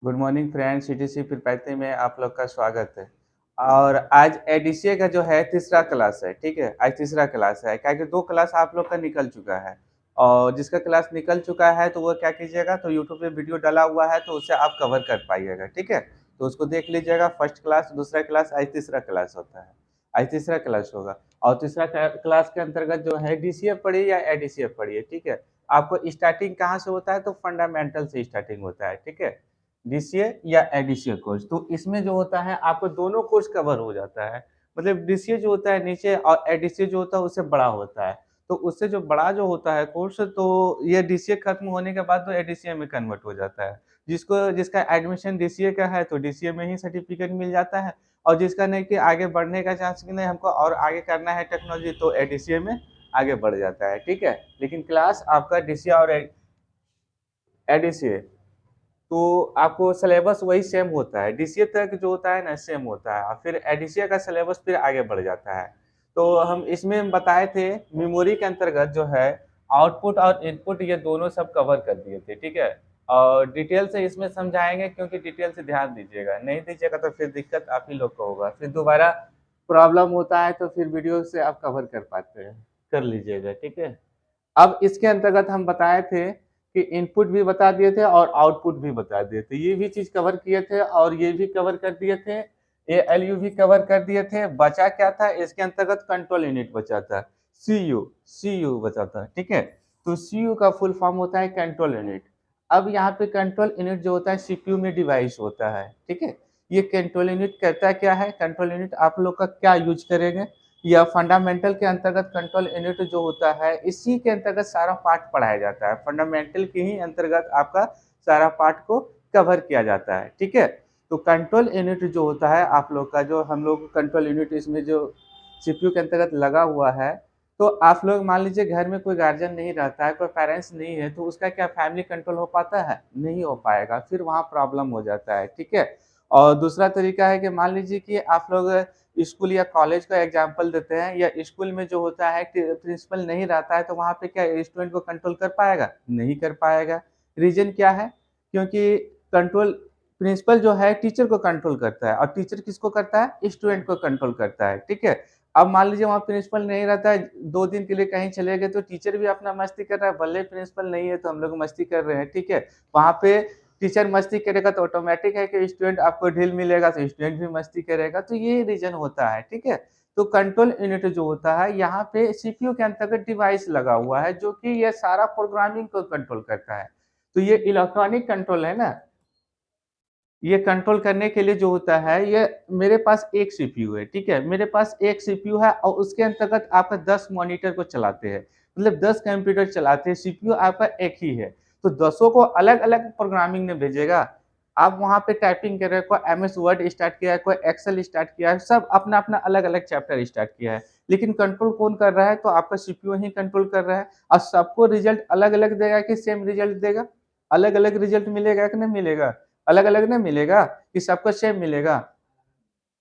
Good morning friends, CTC फिरपैती में आप लोग का स्वागत है। और आज एडीसीए का जो है तीसरा क्लास है, ठीक है? आज तीसरा क्लास है, क्या कि 2 क्लास आप लोग का निकल चुका है और जिसका क्लास निकल चुका है तो वो क्या कीजिएगा, तो यूट्यूब पे वीडियो डाला हुआ है तो उसे आप कवर कर पाइएगा, ठीक है? तो उसको देख लीजिएगा। फर्स्ट क्लास, दूसरा क्लास, आज तीसरा क्लास होता है। आज तीसरा क्लास होगा और तीसरा क्लास के अंतर्गत जो है डीसीए पढ़िए या एडीसीए पढ़िए, ठीक है? आपको स्टार्टिंग कहाँ से होता है, तो फंडामेंटल से स्टार्टिंग होता है, ठीक है? डीसीए या एडीसीए कोर्स, तो इसमें जो होता है आपको दोनों कोर्स कवर हो जाता है। मतलब डीसीए जो होता है नीचे और एडीसीए जो होता है उससे बड़ा होता है। तो उससे जो बड़ा जो होता है कोर्स, तो ये डीसीए खत्म होने के बाद तो एडीसीए में कन्वर्ट हो जाता है। जिसका एडमिशन डीसीए का है तो डीसीए में ही सर्टिफिकेट मिल जाता है और जिसका नहीं कि आगे बढ़ने का चांस कि नहीं हमको और आगे करना है टेक्नोलॉजी, तो एडीसीए में आगे बढ़ जाता है, ठीक है? लेकिन क्लास आपका डीसीए और एडीसीए, तो आपको सिलेबस वही सेम होता है, डीसीए तक जो होता है ना सेम होता है और फिर एडीसीए का सिलेबस फिर आगे बढ़ जाता है। तो हम इसमें बताए थे मेमोरी के अंतर्गत जो है आउटपुट और इनपुट ये दोनों सब कवर कर दिए थे, ठीक है? और डिटेल से इसमें समझाएंगे क्योंकि डिटेल से ध्यान दीजिएगा, नहीं दीजिएगा तो फिर दिक्कत आप ही लोग को होगा, फिर दोबारा प्रॉब्लम होता है तो फिर वीडियो से आप कवर कर पाते हैं, कर लीजिएगा, ठीक है? अब इसके अंतर्गत हम बताए थे कि इनपुट भी बता दिए थे और आउटपुट भी बता दिए थे। ये भी चीज़ कवर किए थे और ये भी कवर कर दिए थे। एएलयू भी कवर कर दिए थे। बचा क्या था? इसके अंतर्गत कंट्रोल यूनिट बचा था। सीयू सीयू बचा था, ठीक है? तो सीयू का फुल फॉर्म होता है कंट्रोल यूनिट। अब यहाँ पे कंट्रोल यूनिट जो होता है सीपीयू में डिवाइस होता है, ठीक है? ये कंट्रोल यूनिट करता क्या है? कंट्रोल यूनिट आप लोग का क्या यूज़ करेंगे? या फंडामेंटल के अंतर्गत कंट्रोल यूनिट जो होता है इसी के अंतर्गत सारा पार्ट पढ़ाया जाता है। फंडामेंटल के ही अंतर्गत आपका सारा पार्ट को कवर किया जाता है, ठीक है? तो कंट्रोल यूनिट जो होता है आप लोग का, जो हम लोग कंट्रोल यूनिट इसमें जो सीपीयू के अंतर्गत लगा हुआ है, तो आप लोग मान लीजिए घर में कोई गार्जियन नहीं रहता है, कोई पेरेंट्स नहीं है, तो उसका क्या फैमिली कंट्रोल हो पाता है? नहीं हो पाएगा, फिर वहाँ प्रॉब्लम हो जाता है, ठीक है? और दूसरा तरीका है कि मान लीजिए कि आप लोग स्कूल या कॉलेज का एग्जाम्पल देते हैं, या स्कूल में जो होता है कि प्रिंसिपल नहीं रहता है तो वहाँ पे क्या स्टूडेंट को कंट्रोल कर पाएगा? नहीं कर पाएगा। रीज़न क्या है? क्योंकि कंट्रोल प्रिंसिपल जो है टीचर को कंट्रोल करता है और टीचर किसको करता है? स्टूडेंट को कंट्रोल करता है, ठीक है? अब मान लीजिए वहाँ प्रिंसिपल नहीं रहता है, 2 दिन के लिए कहीं चले गए तो टीचर भी अपना मस्ती कर रहा है, भले ही प्रिंसिपल नहीं है तो हम लोग मस्ती कर रहे हैं, ठीक है? वहाँ पे टीचर मस्ती करेगा तो ऑटोमेटिक है कि स्टूडेंट आपको ढील मिलेगा तो स्टूडेंट भी मस्ती करेगा, तो ये रीज़न होता है, ठीक है? तो कंट्रोल यूनिट जो होता है यहाँ पे सीपीयू के अंतर्गत डिवाइस लगा हुआ है जो कि ये सारा प्रोग्रामिंग को कंट्रोल करता है। तो ये इलेक्ट्रॉनिक कंट्रोल है ना, ये कंट्रोल करने के लिए जो होता है, ये मेरे पास एक सीपीयू है, ठीक है? मेरे पास एक सीपीयू है और उसके अंतर्गत आपका 10 मॉनिटर को चलाते हैं। मतलब 10 कंप्यूटर चलाते हैं, सीपीयू आपका एक ही है। तो दसों को अलग-अलग प्रोग्रामिंग में भेजेगा। आप वहाँ पे टाइपिंग कर रहे हो, कोई एमएस वर्ड स्टार्ट किया है, कोई एक्सेल स्टार्ट किया है, सब अपना-अपना अलग-अलग चैप्टर स्टार्ट किया है। लेकिन कंट्रोल कौन कर रहा है? तो आपका सीपीयू ही कंट्रोल कर रहा है और सबको रिज़ल्ट अलग-अलग देगा कि सेम रिज़ल्ट देगा? अलग-अलग रिज़ल्ट मिलेगा कि नहीं मिलेगा? अलग-अलग ना मिलेगा कि सबको सेम मिलेगा,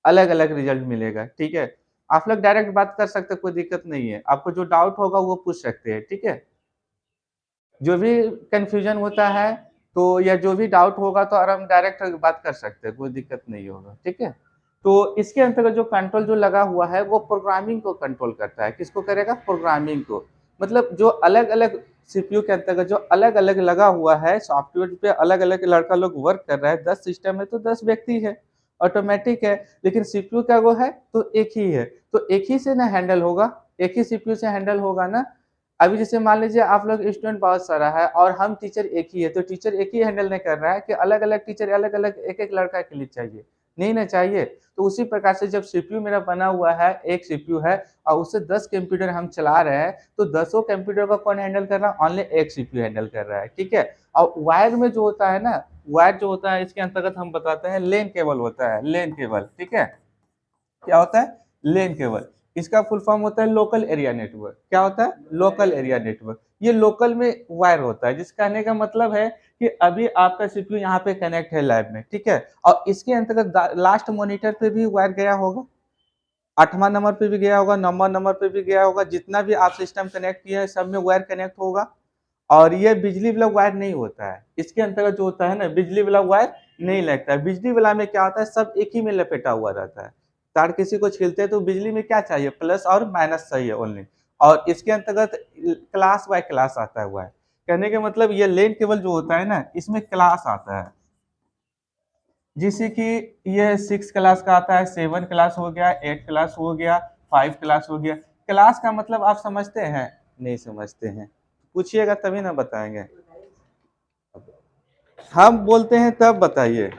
अलग-अलग रिज़ल्ट मिलेगा, ठीक है? आप लोग डायरेक्ट बात कर सकते हैं, कोई दिक्कत नहीं है। आपको जो डाउट होगा वो पूछ सकते हैं, ठीक है? जो भी कन्फ्यूज़न होता है तो या जो भी डाउट होगा तो हम डायरेक्ट बात कर सकते हैं, कोई दिक्कत नहीं होगा, ठीक है? तो इसके अंतर्गत जो कंट्रोल जो लगा हुआ है वो प्रोग्रामिंग को कंट्रोल करता है, किसको करेगा? प्रोग्रामिंग को। मतलब जो अलग-अलग सीपीयू के अंतर्गत जो अलग-अलग लगा हुआ है, सॉफ्टवेयर पे अलग-अलग लड़का लोग वर्क कर रहा है, 10 सिस्टम है तो 10 व्यक्ति है, ऑटोमैटिक है। लेकिन सीपीयू क्या वो है? तो एक ही है, तो एक ही से ना हैंडल होगा, एक ही सीपीयू से हैंडल होगा ना। अभी जैसे मान लीजिए आप लोग स्टूडेंट बहुत सारा है और हम टीचर एक ही है, तो टीचर एक ही हैंडल नहीं कर रहा है कि अलग-अलग टीचर अलग-अलग एक-एक लड़का के लिए चाहिए, नहीं ना चाहिए। तो उसी प्रकार से जब सीपीयू मेरा बना हुआ है, एक सीपीयू है और उससे 10 कंप्यूटर हम चला रहे हैं, तो दसों कंप्यूटर को कौन हैंडल कर रहा है? ओनली एक सीपीयू हैंडल कर रहा है, ठीक है? और वायर में जो होता है ना, वायर जो होता है इसके अंतर्गत हम बताते हैं लेन केबल होता है, लेन केबल, ठीक है? क्या होता है? लेन केबल। इसका फुल फॉर्म होता है लोकल एरिया नेटवर्क। क्या होता है? Local area network. ये लोकल में वायर होता है, जिस कहने का मतलब है कि अभी आपका सीपीयू यहाँ पे कनेक्ट है लैब में, ठीक है? और इसके अंतर्गत लास्ट मॉनिटर पे भी वायर गया होगा, 8वाँ नंबर पे भी गया होगा, 9वाँ नंबर पे भी गया होगा, जितना भी आप सिस्टम कनेक्ट किए हैं सब में वायर कनेक्ट होगा। और ये बिजली वाला वायर नहीं होता है। इसके अंतर्गत जो होता है ना, बिजली वाला वायर नहीं लगता है। बिजली वाला में क्या होता है, सब एक ही में लपेटा हुआ रहता है। तार किसी को छीलते हैं तो बिजली में क्या चाहिए, प्लस और माइनस चाहिए ओनली। और इसके अंतर्गत क्लास बाय क्लास आता हुआ है। कहने का मतलब ये लेन केबल जो होता है ना, इसमें क्लास आता है। जैसे कि ये 6 क्लास का आता है, 7 क्लास हो गया, 8 क्लास हो गया, 5 क्लास हो गया। क्लास का मतलब आप समझते हैं? नहीं समझते हैं। पूछिएगा तभी ना बताएंगे। हम बोलते हैं तब बताइए।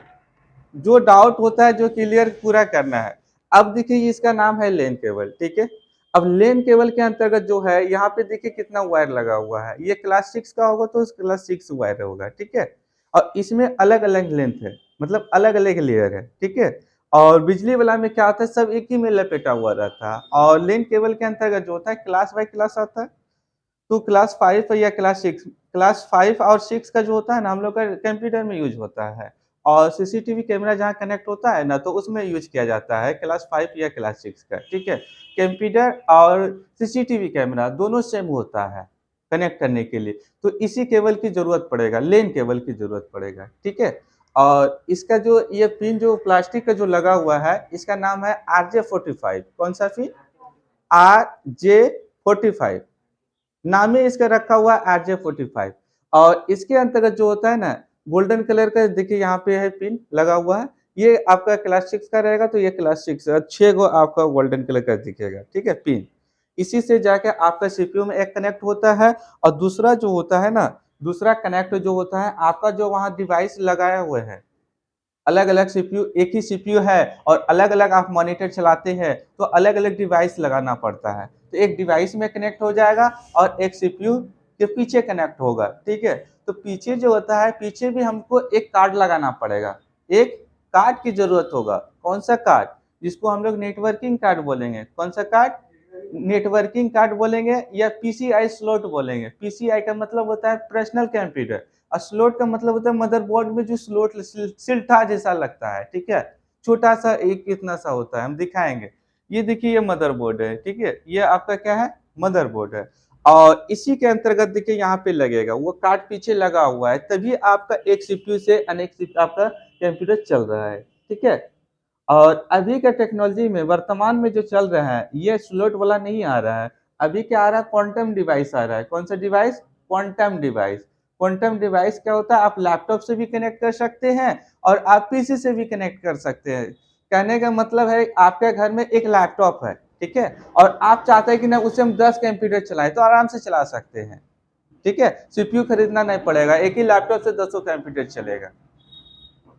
जो डाउट होता है, जो क्लियर पूरा करना है। अब देखिए इसका नाम है लेन केबल, ठीक है। अब लेन केबल के अंतर्गत जो है, यहाँ पे देखिए कितना वायर लगा हुआ है। ये क्लास 6 का होगा तो क्लास 6 वायर होगा, ठीक है। और इसमें अलग अलग लेंथ है, मतलब अलग अलग लेयर है, ठीक है। और बिजली वाला में क्या होता है, सब एक ही में लपेटा हुआ रहता है। और लेन केबल के अंतर्गत जो होता है, क्लास बाय क्लास आता है। तो क्लास 5 या क्लास 6, क्लास 5 और 6 का जो होता है ना, हम लोग का कंप्यूटर में यूज होता है। और सीसीटीवी कैमरा जहाँ कनेक्ट होता है ना, तो उसमें यूज किया जाता है क्लास 5 या क्लास 6 का, ठीक है। कंप्यूटर और सीसीटीवी कैमरा दोनों सेम होता है कनेक्ट करने के लिए। तो इसी केबल की जरूरत पड़ेगा, लेन केबल की जरूरत पड़ेगा, ठीक है। और इसका जो ये पिन जो प्लास्टिक का जो लगा हुआ है, इसका नाम है RJ45। कौन सा पिन? RJ45 नाम ही इसका रखा हुआ है, RJ45। और इसके अंतर्गत जो होता है ना, गोल्डन कलर का देखिए यहाँ पे है पिन लगा हुआ है। ये आपका क्लास 6 का रहेगा तो ये क्लास 6 है। 6 गो आपका गोल्डन कलर का दिखेगा, ठीक है, पिन। इसी से जाके आपका सीपीयू में एक कनेक्ट होता है। और दूसरा जो होता है ना, दूसरा कनेक्ट जो होता है आपका, जो वहाँ डिवाइस लगाए हुए हैं, अलग अलग सीपीयू, एक ही सीपीयू है और अलग अलग आप मॉनिटर चलाते हैं, तो अलग अलग डिवाइस लगाना पड़ता है। तो एक डिवाइस में कनेक्ट हो जाएगा और एक सीपीयू के पीछे कनेक्ट होगा, ठीक है। तो पीछे जो होता है, पीछे भी हमको एक कार्ड लगाना पड़ेगा। एक कार्ड की जरूरत होगा। कौन सा कार्ड? जिसको हम लोग नेटवर्किंग कार्ड बोलेंगे। कौन सा कार्ड? नेटवर्किंग कार्ड बोलेंगे या पीसीआई स्लॉट बोलेंगे। पीसीआई का मतलब होता है पर्सनल कंप्यूटर, और स्लॉट का मतलब होता है मदरबोर्ड में जो स्लॉट सिलटा जैसा लगता है, ठीक है। छोटा सा एक इतना सा होता है, हम दिखाएंगे। ये देखिए ये मदरबोर्ड है, ठीक है। ये आपका क्या है? मदरबोर्ड है। और इसी के अंतर्गत देखिए यहाँ पे लगेगा वो कार्ड, पीछे लगा हुआ है, तभी आपका एक सीपीयू से अनेक CPU आपका कंप्यूटर चल रहा है, ठीक है। और अभी के टेक्नोलॉजी में वर्तमान में जो चल रहा है, ये स्लॉट वाला नहीं आ रहा है। अभी क्या आ रहा है? क्वांटम डिवाइस आ रहा है। कौन सा device? Quantum device. Quantum device क्या होता है? आप लैपटॉप से भी कनेक्ट कर सकते हैं और आप पीसी से भी कनेक्ट कर सकते हैं। कहने का मतलब है, आपके घर में एक लैपटॉप है, ठीक है, और आप चाहते हैं कि ना उसे हम 10 कंप्यूटर चलाएं, तो आराम से चला सकते हैं, ठीक है। सीपीयू खरीदना नहीं पड़ेगा, एक ही लैपटॉप से 10 कंप्यूटर चलेगा,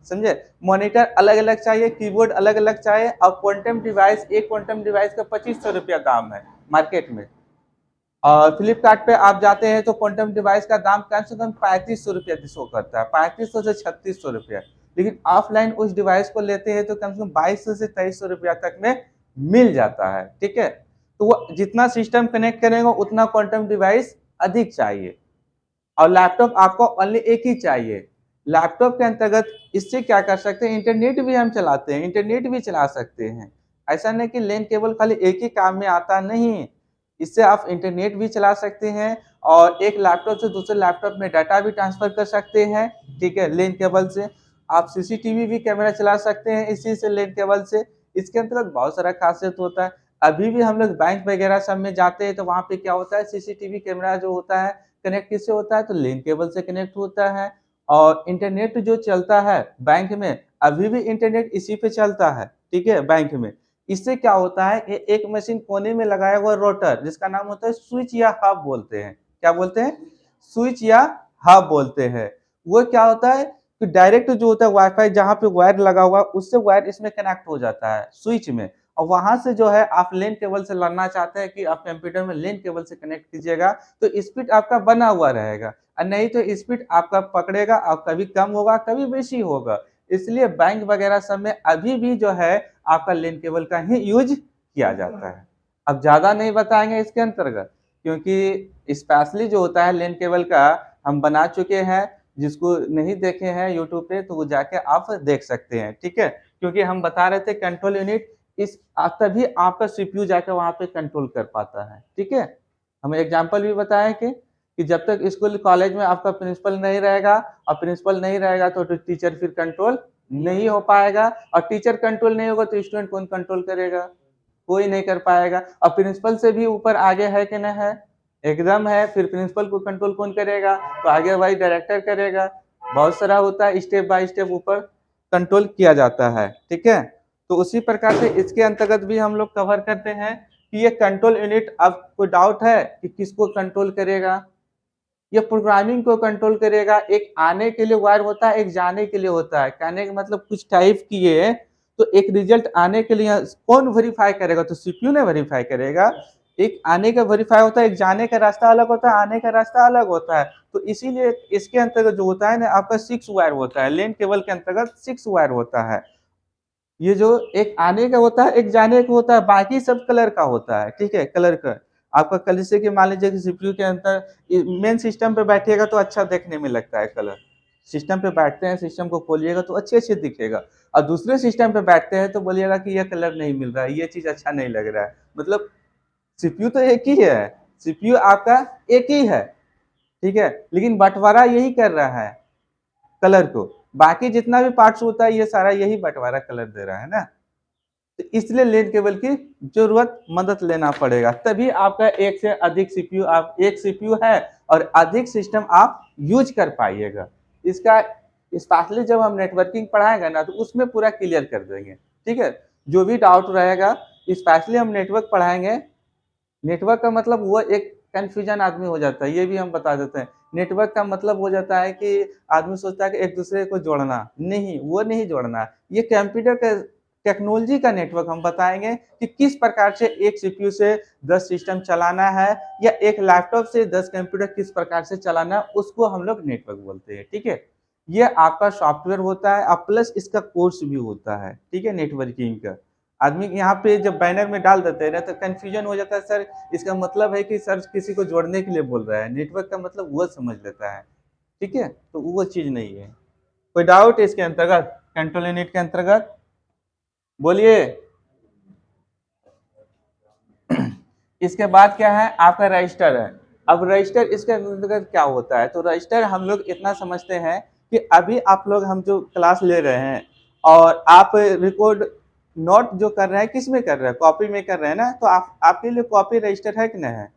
समझे। मॉनिटर अलग अलग चाहिए, कीबोर्ड अलग अलग चाहिए। और क्वांटम डिवाइस, एक क्वांटम डिवाइस का 2500 रुपया दाम है मार्केट में। और फ्लिपकार्ट पे आप जाते हैं तो क्वांटम डिवाइस का दाम कम से कम 3500 रुपया शो करता है, 3500 से 3600 रुपया। लेकिन ऑफलाइन उस डिवाइस को लेते हैं तो कम से कम 2200 से 2300 रुपया तक में मिल जाता है, ठीक है। तो वो जितना सिस्टम कनेक्ट करेंगे उतना क्वांटम डिवाइस अधिक चाहिए। और लैपटॉप आपको ओनली एक ही चाहिए। लैपटॉप के अंतर्गत इससे क्या कर सकते हैं, इंटरनेट भी हम चलाते हैं, इंटरनेट भी चला सकते हैं। ऐसा नहीं कि लेन केबल खाली एक ही काम में आता नहीं। इससे आप इंटरनेट भी चला सकते हैं और एक लैपटॉप से दूसरे लैपटॉप में डाटा भी ट्रांसफर कर सकते हैं, ठीक है, लेन केबल से। आप सीसीटीवी भी कैमरा चला सकते हैं इसी से, लेन केबल से। इसके अंतर्गत बहुत सारा खासियत होता है। अभी भी हम लोग बैंक वगैरह सब में जाते हैं तो वहाँ पे क्या होता है, सीसीटीवी कैमरा जो होता है कनेक्ट किससे होता है, तो लेन केबल से कनेक्ट होता है। और इंटरनेट जो चलता है बैंक में, अभी भी इंटरनेट इसी पे चलता है, ठीक है, बैंक में। इससे क्या होता है, एक मशीन कोने में लगाया हुआ रोटर, जिसका नाम होता है स्विच या हब बोलते हैं। क्या बोलते हैं? स्विच या हब बोलते हैं। वो क्या होता है कि डायरेक्ट जो होता है वाईफाई, जहाँ पे वायर लगा हुआ है उससे वायर इसमें कनेक्ट हो जाता है स्विच में। और वहां से जो है, आप लेन केबल से लड़ना चाहते हैं कि आप कंप्यूटर में लेन केबल से कनेक्ट कीजिएगा, तो स्पीड आपका बना हुआ रहेगा। और नहीं तो स्पीड आपका पकड़ेगा और कभी कम होगा कभी बेसी होगा। इसलिए बैंक वगैरह सब में अभी भी जो है आपका लेन केबल का ही यूज किया जाता है। अब ज्यादा नहीं बताएंगे इसके अंतर्गत, क्योंकि स्पेशली जो होता है लेन केबल का हम बना चुके हैं। जिसको नहीं देखे हैं यूट्यूब पे तो वो जाके आप देख सकते हैं, ठीक है। क्योंकि हम बता रहे थे कंट्रोल यूनिट, इस तभी आपका सीपीयू जाकर वहां पे कंट्रोल कर पाता है, ठीक है। हम एग्जांपल भी बताए कि कि जब तक स्कूल कॉलेज में आपका प्रिंसिपल नहीं रहेगा और प्रिंसिपल नहीं रहेगा तो टीचर फिर कंट्रोल नहीं हो पाएगा और टीचर कंट्रोल नहीं होगा तो स्टूडेंट कौन कंट्रोल करेगा? कोई नहीं कर पाएगा और प्रिंसिपल से भी ऊपर आगे है कि नहीं है? एकदम है, फिर प्रिंसिपल को कंट्रोल कौन करेगा? तो आगे भाई डायरेक्टर करेगा। बहुत सारा होता है, स्टेप बाय स्टेप ऊपर कंट्रोल किया जाता है, ठीक है? तो उसी प्रकार से इसके अंतर्गत भी हम लोग कवर करते हैं कि ये कंट्रोल यूनिट, अब कोई डाउट है कि किसको कंट्रोल करेगा? ये प्रोग्रामिंग को कंट्रोल करेगा। एक आने के लिए वायर होता है, एक जाने के लिए होता है। कहने का मतलब कुछ टाइप किए तो एक रिजल्ट आने के लिए कौन वेरीफाई करेगा? तो सीपीयू ने वेरीफाई करेगा। एक आने का वेरीफाई होता है, एक जाने का रास्ता अलग होता है, आने का रास्ता अलग होता है। तो इसीलिए इसके अंतर्गत जो होता है ना, आपका 6 वायर होता है। लेन केबल के अंतर्गत 6 वायर होता है। ये जो एक आने का होता है, एक जाने का होता है, बाकी सब कलर का होता है, ठीक है? कलर का आपका कल जैसे कि मान लीजिए कि सीपीयू के अंदर मेन सिस्टम पे बैठिएगा तो अच्छा देखने में लगता है कलर। सिस्टम पे बैठते हैं, सिस्टम को खोलिएगा तो अच्छे-अच्छे दिखेगा और दूसरे सिस्टम पे बैठते हैं तो बोलिएगा कि ये कलर नहीं मिल रहा है, ये चीज़ अच्छा नहीं लग रहा है। मतलब सीपीयू तो एक ही है, सीपीयू आपका एक ही है, ठीक है? लेकिन बँटवारा यही कर रहा है कलर को। बाकी जितना भी पार्ट्स होता है ये सारा यही बँटवारा कलर दे रहा है ना? तो इसलिए लेन केबल की जरूरत मदद लेना पड़ेगा, तभी आपका एक से अधिक सीपीयू, आप एक सीपीयू है और अधिक सिस्टम आप यूज कर पाइएगा। इसका स्पेशली जब हम नेटवर्किंग पढ़ाएंगे ना तो उसमें पूरा क्लियर कर देंगे, ठीक है? जो भी डाउट रहेगा, स्पेशली हम नेटवर्क पढ़ाएंगे। नेटवर्क का मतलब वो एक कन्फ्यूजन आदमी हो जाता है, ये भी हम बता देते हैं। नेटवर्क का मतलब हो जाता है कि आदमी सोचता है कि एक दूसरे को जोड़ना, नहीं, वो नहीं जोड़ना। ये कंप्यूटर का टेक्नोलॉजी का नेटवर्क हम बताएँगे कि किस प्रकार से एक सीपीयू से 10 सिस्टम चलाना है या एक लैपटॉप से 10 कंप्यूटर किस प्रकार से चलाना है, उसको हम लोग नेटवर्क बोलते हैं, ठीक है? ये आपका सॉफ्टवेयर होता है और प्लस इसका कोर्स भी होता है, ठीक है? नेटवर्किंग का। आदमी यहाँ पे जब बैनर में डाल देते हैं ना तो कन्फ्यूजन हो जाता है, सर इसका मतलब है कि सर किसी को जोड़ने के लिए बोल रहा है, नेटवर्क का मतलब वो समझ लेता है, ठीक है? तो वो चीज़ नहीं है। कोई डाउट है इसके अंतर्गत, कंट्रोल यूनिट के अंतर्गत? बोलिए। इसके बाद क्या है, आपका रजिस्टर है। अब रजिस्टर इसके अंतर्गत क्या होता है? तो रजिस्टर हम लोग इतना समझते हैं कि अभी आप लोग हम जो क्लास ले रहे हैं और आप रिकॉर्ड नोट जो कर रहे हैं किस में कर रहे हैं? कॉपी में कर रहे हैं ना? तो आप आपके लिए कॉपी रजिस्टर है कि नहीं है?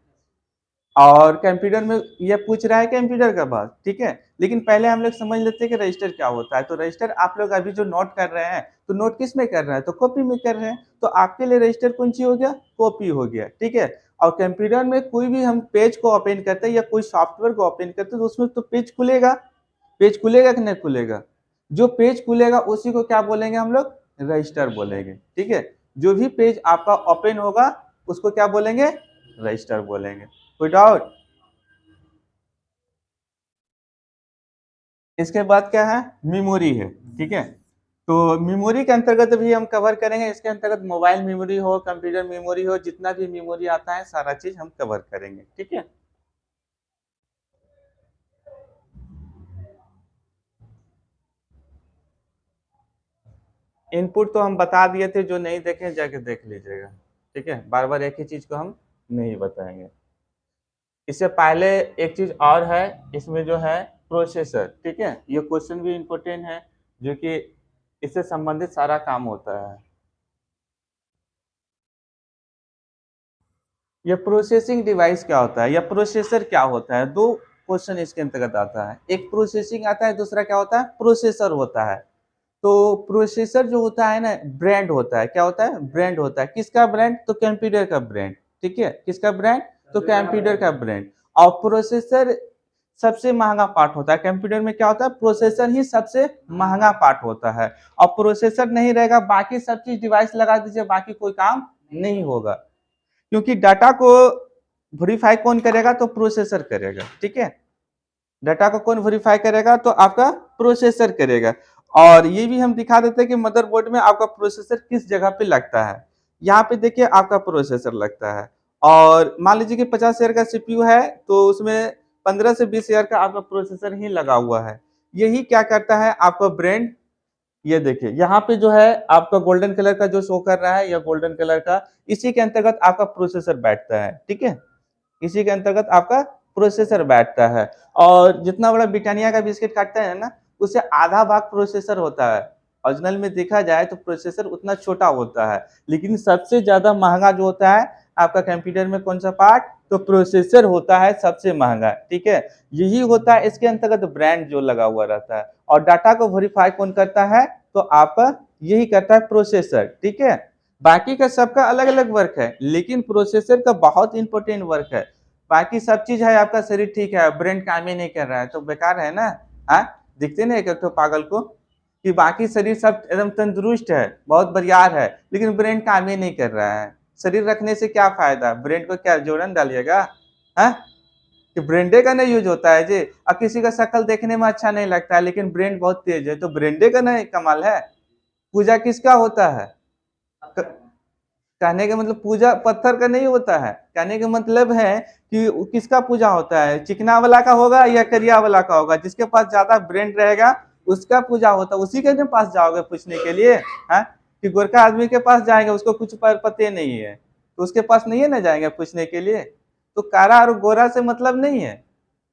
और कंप्यूटर में ये पूछ रहा है कंप्यूटर का बात, ठीक है? लेकिन पहले हम लोग समझ लेते हैं कि रजिस्टर क्या होता है। तो रजिस्टर आप लोग अभी जो नोट कर रहे हैं, तो नोट किस में कर रहे हैं? तो कॉपी में कर रहे हैं। तो आपके लिए रजिस्टर कौन-सी हो गया? कॉपी हो गया, ठीक है? और कंप्यूटर में कोई भी हम पेज को ओपन करते हैं या कोई सॉफ्टवेयर को ओपन करते हैं तो उसमें तो पेज खुलेगा कि नहीं खुलेगा? जो पेज खुलेगा उसी को क्या बोलेंगे हम लोग? रजिस्टर बोलेंगे, ठीक है? जो भी पेज आपका ओपन होगा उसको क्या बोलेंगे? रजिस्टर बोलेंगे। कोई डाउट? इसके बाद क्या है? मेमोरी है, ठीक है? तो मेमोरी के अंतर्गत भी हम कवर करेंगे। इसके अंतर्गत मोबाइल मेमोरी हो, कंप्यूटर मेमोरी हो, जितना भी मेमोरी आता है सारा चीज हम कवर करेंगे, ठीक है? इनपुट तो हम बता दिए थे, जो नहीं देखे जाके देख लीजिएगा, ठीक है? बार बार एक ही चीज को हम नहीं बताएंगे। इससे पहले एक चीज और है, इसमें जो है प्रोसेसर, ठीक है? ये क्वेश्चन भी इम्पोर्टेंट है, जो कि इससे संबंधित सारा काम होता है। ये प्रोसेसिंग डिवाइस क्या होता है या प्रोसेसर क्या होता है? दो क्वेश्चन इसके अंतर्गत आता है। एक प्रोसेसिंग आता है, दूसरा क्या होता है? प्रोसेसर होता है। तो प्रोसेसर जो होता है ना, ब्रांड होता है। क्या होता है? ब्रांड होता है। किसका ब्रांड? तो कंप्यूटर का ब्रांड, ठीक है? किसका ब्रांड? तो कंप्यूटर का ब्रांड। और प्रोसेसर सबसे महंगा पार्ट होता है। कंप्यूटर में क्या होता है? प्रोसेसर ही सबसे महंगा पार्ट होता है। और प्रोसेसर नहीं रहेगा, बाकी सब चीज डिवाइस लगा दीजिए, बाकी कोई काम नहीं होगा। क्योंकि डाटा को वेरीफाई कौन करेगा? तो प्रोसेसर करेगा, ठीक है? डाटा को कौन वेरीफाई करेगा? तो आपका प्रोसेसर करेगा। और ये भी हम दिखा देते हैं कि मदरबोर्ड में आपका प्रोसेसर किस जगह पे लगता है। यहाँ पे देखिए आपका प्रोसेसर लगता है और मान लीजिए कि 50 शेयर का सीपीयू है तो उसमें 15 से 20 शेयर का आपका प्रोसेसर ही लगा हुआ है। यही क्या करता है? आपका ब्रेन, ये देखिए यहाँ पे जो है आपका गोल्डन कलर का जो शो कर रहा है या गोल्डन कलर का, इसी के अंतर्गत आपका प्रोसेसर बैठता है, ठीक है? इसी के अंतर्गत आपका प्रोसेसर बैठता है। और जितना बड़ा ब्रिटानिया का बिस्किट काटता है ना, उससे आधा भाग प्रोसेसर होता है। ओरिजिनल में देखा जाए तो प्रोसेसर उतना छोटा होता है, लेकिन सबसे ज़्यादा महँगा जो होता है आपका कंप्यूटर में कौन-सा पार्ट? तो प्रोसेसर होता है सबसे महँगा, ठीक है? यही होता है इसके अंतर्गत ब्रांड जो लगा हुआ रहता है, और डाटा को वेरीफाई कौन करता है? तो आपका यही करता है प्रोसेसर, ठीक है? बाकी का सबका अलग-अलग वर्क है, लेकिन प्रोसेसर का बहुत इम्पोर्टेंट वर्क है। बाकी सब चीज़ है, आपका शरीर ठीक है, ब्रेन काम ही नहीं कर रहा है, तो बेकार है ना? हाँ? दिखते नहीं एक-एक ठो पागल को कि बाकी शरीर सब एकदम तंदुरुस्त है, बहुत बरियार है, लेकिन ब्रेन काम ही नहीं कर रहा है। शरीर रखने से क्या फ़ायदा? ब्रेन को क्या जोड़न डालिएगा? हाँ? कि ब्रेंडे का नहीं यूज़ होता है जी। अब किसी का शक्ल देखने में अच्छा नहीं लगता है, लेकिन ब्रेन बहुत तेज़ है, तो ब्रेंडे का नहीं कमाल है? पूजा किसका होता है? क कहने का मतलब पूजा पत्थर का नहीं होता है। कहने का मतलब है कि किसका पूजा होता है, चिकना वाला का होगा या करिया वाला का होगा। जिसके पास ज़्यादा ब्रेन रहेगा उसका पूजा होता है। उसी के न पास जाओगे पूछने के लिए, हाँ? कि गोरखा आदमी के पास जाएँगे, उसको कुछ पते नहीं है, तो उसके पास नहीं है ना जाएँगे पूछने के लिए। तो कारा और गोरा से मतलब नहीं है।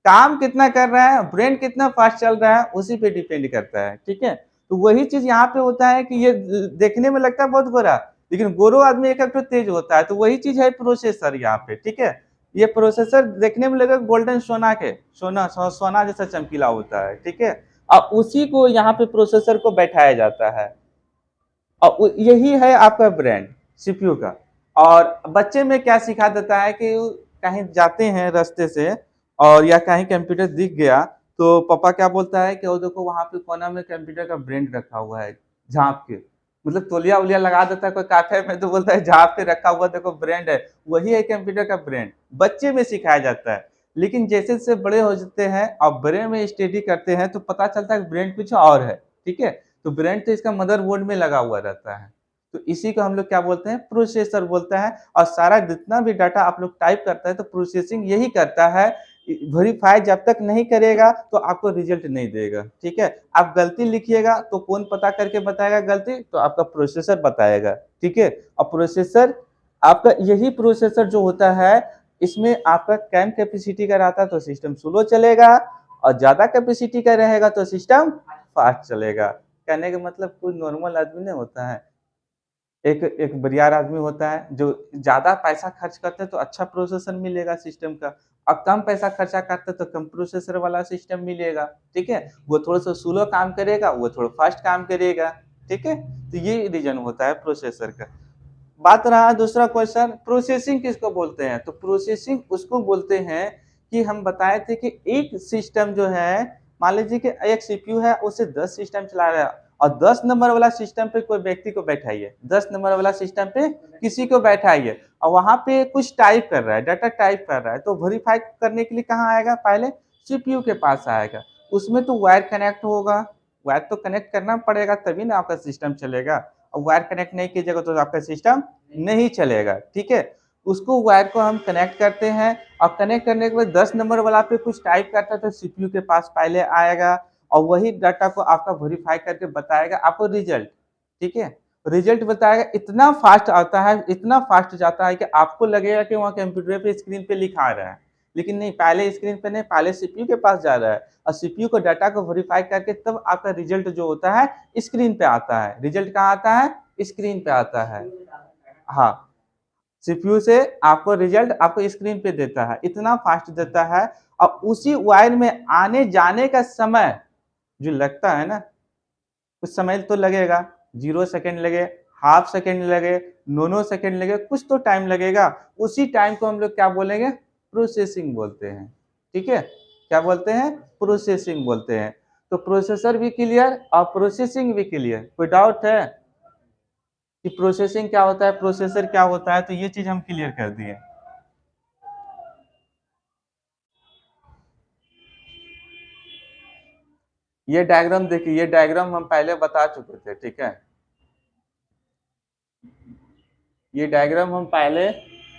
काम कितना कर रहा है, ब्रेन कितना फास्ट चल रहा है, उसी पे डिपेंड करता है, ठीक है? तो वही चीज़ यहाँ पे होता है कि ये देखने में लगता है बहुत गोरा, लेकिन गोरो आदमी एक-एक ठो तेज होता है, तो वही चीज़ है प्रोसेसर यहाँ पे, ठीक है? ये प्रोसेसर देखने में लगेगा गोल्डन सोना के, सोना जैसा चमकीला होता है, ठीक है? और उसी को यहाँ पे प्रोसेसर को बैठाया जाता है। और यही है आपका ब्रेन सीपीयू का। और बच्चे में क्या सिखा देता है कि कहीं जाते हैं रास्ते से और या कहीं कंप्यूटर दिख गया, तो पापा क्या बोलता है कि वो देखो वहाँ पे कोना में कंप्यूटर का ब्रेंड रखा हुआ है, झाँप के। मतलब तौलिया-वौलिया लगा देता है कोई कैफ़े में, तो बोलता है झाँप के रखा हुआ देखो ब्रांड है, वही है कंप्यूटर का ब्रांड। बच्चे में सिखाया जाता है। लेकिन जैसे-जैसे बड़े हो जाते हैं और ब्रेन में स्टडी करते हैं, तो पता चलता है कि ब्रेन कुछ और है, ठीक है? तो ब्रेन तो इसका मदरबोर्ड में लगा हुआ रहता है। तो इसी को हम लोग क्या बोलते हैं? प्रोसेसर बोलते हैं। और सारा जितना भी डाटा आप लोग टाइप करते हैं, तो प्रोसेसिंग यही करता है। वेरीफाई जब तक नहीं करेगा तो आपको रिजल्ट नहीं देगा, ठीक है? आप गलती लिखिएगा तो कौन पता करके बताएगा गलती? तो आपका प्रोसेसर बताएगा, ठीक है? और प्रोसेसर आपका यही प्रोसेसर जो होता है, इसमें आपका कम कैपेसिटी का रहता है तो सिस्टम स्लो चलेगा, और ज़्यादा कैपेसिटी का रहेगा तो सिस्टम फास्ट चलेगा। कहने का मतलब कोई नॉर्मल आदमी नहीं होता है। एक एक बरियार आदमी होता है जो ज़्यादा पैसा खर्च करते हैं तो अच्छा प्रोसेसर मिलेगा सिस्टम का, और कम पैसा खर्चा करते हैं तो कम प्रोसेसर वाला सिस्टम मिलेगा, ठीक है? वो थोड़ा-सा स्लो काम करेगा, वो थोड़ा फास्ट काम करेगा, ठीक है? तो ये रीज़न होता है प्रोसेसर का। बात रहा दूसरा क्वेश्चन, प्रोसेसिंग किसको बोलते हैं? तो प्रोसेसिंग उसको बोलते हैं कि हम बताए थे कि एक सिस्टम जो है, मान लीजिए कि एक सीपीयू है, उसे 10 सिस्टम चला रहा है, और 10 नंबर वाला सिस्टम पे कोई व्यक्ति को बैठाइए, 10 नंबर वाला सिस्टम पे किसी को बैठाइए और वहाँ पे कुछ टाइप कर रहा है, डाटा टाइप कर रहा है, तो वेरीफाई करने के लिए कहाँ आएगा? पहले सीपीयू के पास आएगा। उसमें तो वायर कनेक्ट होगा, वायर तो कनेक्ट करना पड़ेगा तभी ना आपका सिस्टम चलेगा। और वायर कनेक्ट नहीं कीजिएगा तो आपका सिस्टम नहीं चलेगा, ठीक है? उसको वायर को हम कनेक्ट करते हैं, और कनेक्ट करने के बाद 10 नंबर वाला पे कुछ टाइप करता है तो सीपीयू के पास पहले आएगा, और वही डाटा को आपका वेरीफाई करके बताएगा आपको रिजल्ट, ठीक है? रिजल्ट बताएगा, इतना फास्ट आता है, इतना फास्ट जाता है कि आपको लगेगा कि वहाँ कंप्यूटर पे स्क्रीन पे लिखा आ रहा है। लेकिन नहीं, पहले स्क्रीन पे नहीं, पहले सीपीयू के पास जा रहा है, और सीपीयू को डाटा को वेरीफाई करके तब आपका रिजल्ट जो होता है स्क्रीन पे आता है। रिजल्ट कहाँ आता है? स्क्रीन पे आता है। हाँ, सीपीयू से आपको रिजल्ट आपको स्क्रीन पे देता है, इतना फास्ट देता है। और उसी वायर में आने-जाने का समय जो लगता है ना, कुछ समय तो लगेगा, 0 सेकंड लगे, हाफ सेकंड लगे, नोनो सेकंड लगे, कुछ तो टाइम लगेगा। उसी टाइम को हम लोग क्या बोलेंगे? प्रोसेसिंग बोलते हैं, ठीक है? क्या बोलते हैं? प्रोसेसिंग बोलते हैं। तो प्रोसेसर भी क्लियर और प्रोसेसिंग भी क्लियर। कोई डाउट है कि प्रोसेसिंग क्या होता है, प्रोसेसर क्या होता है? तो ये चीज़ हम क्लियर कर दिए। ये डायग्राम देखिए, ये डायग्राम हम पहले बता चुके थे, ठीक है? ये डायग्राम हम पहले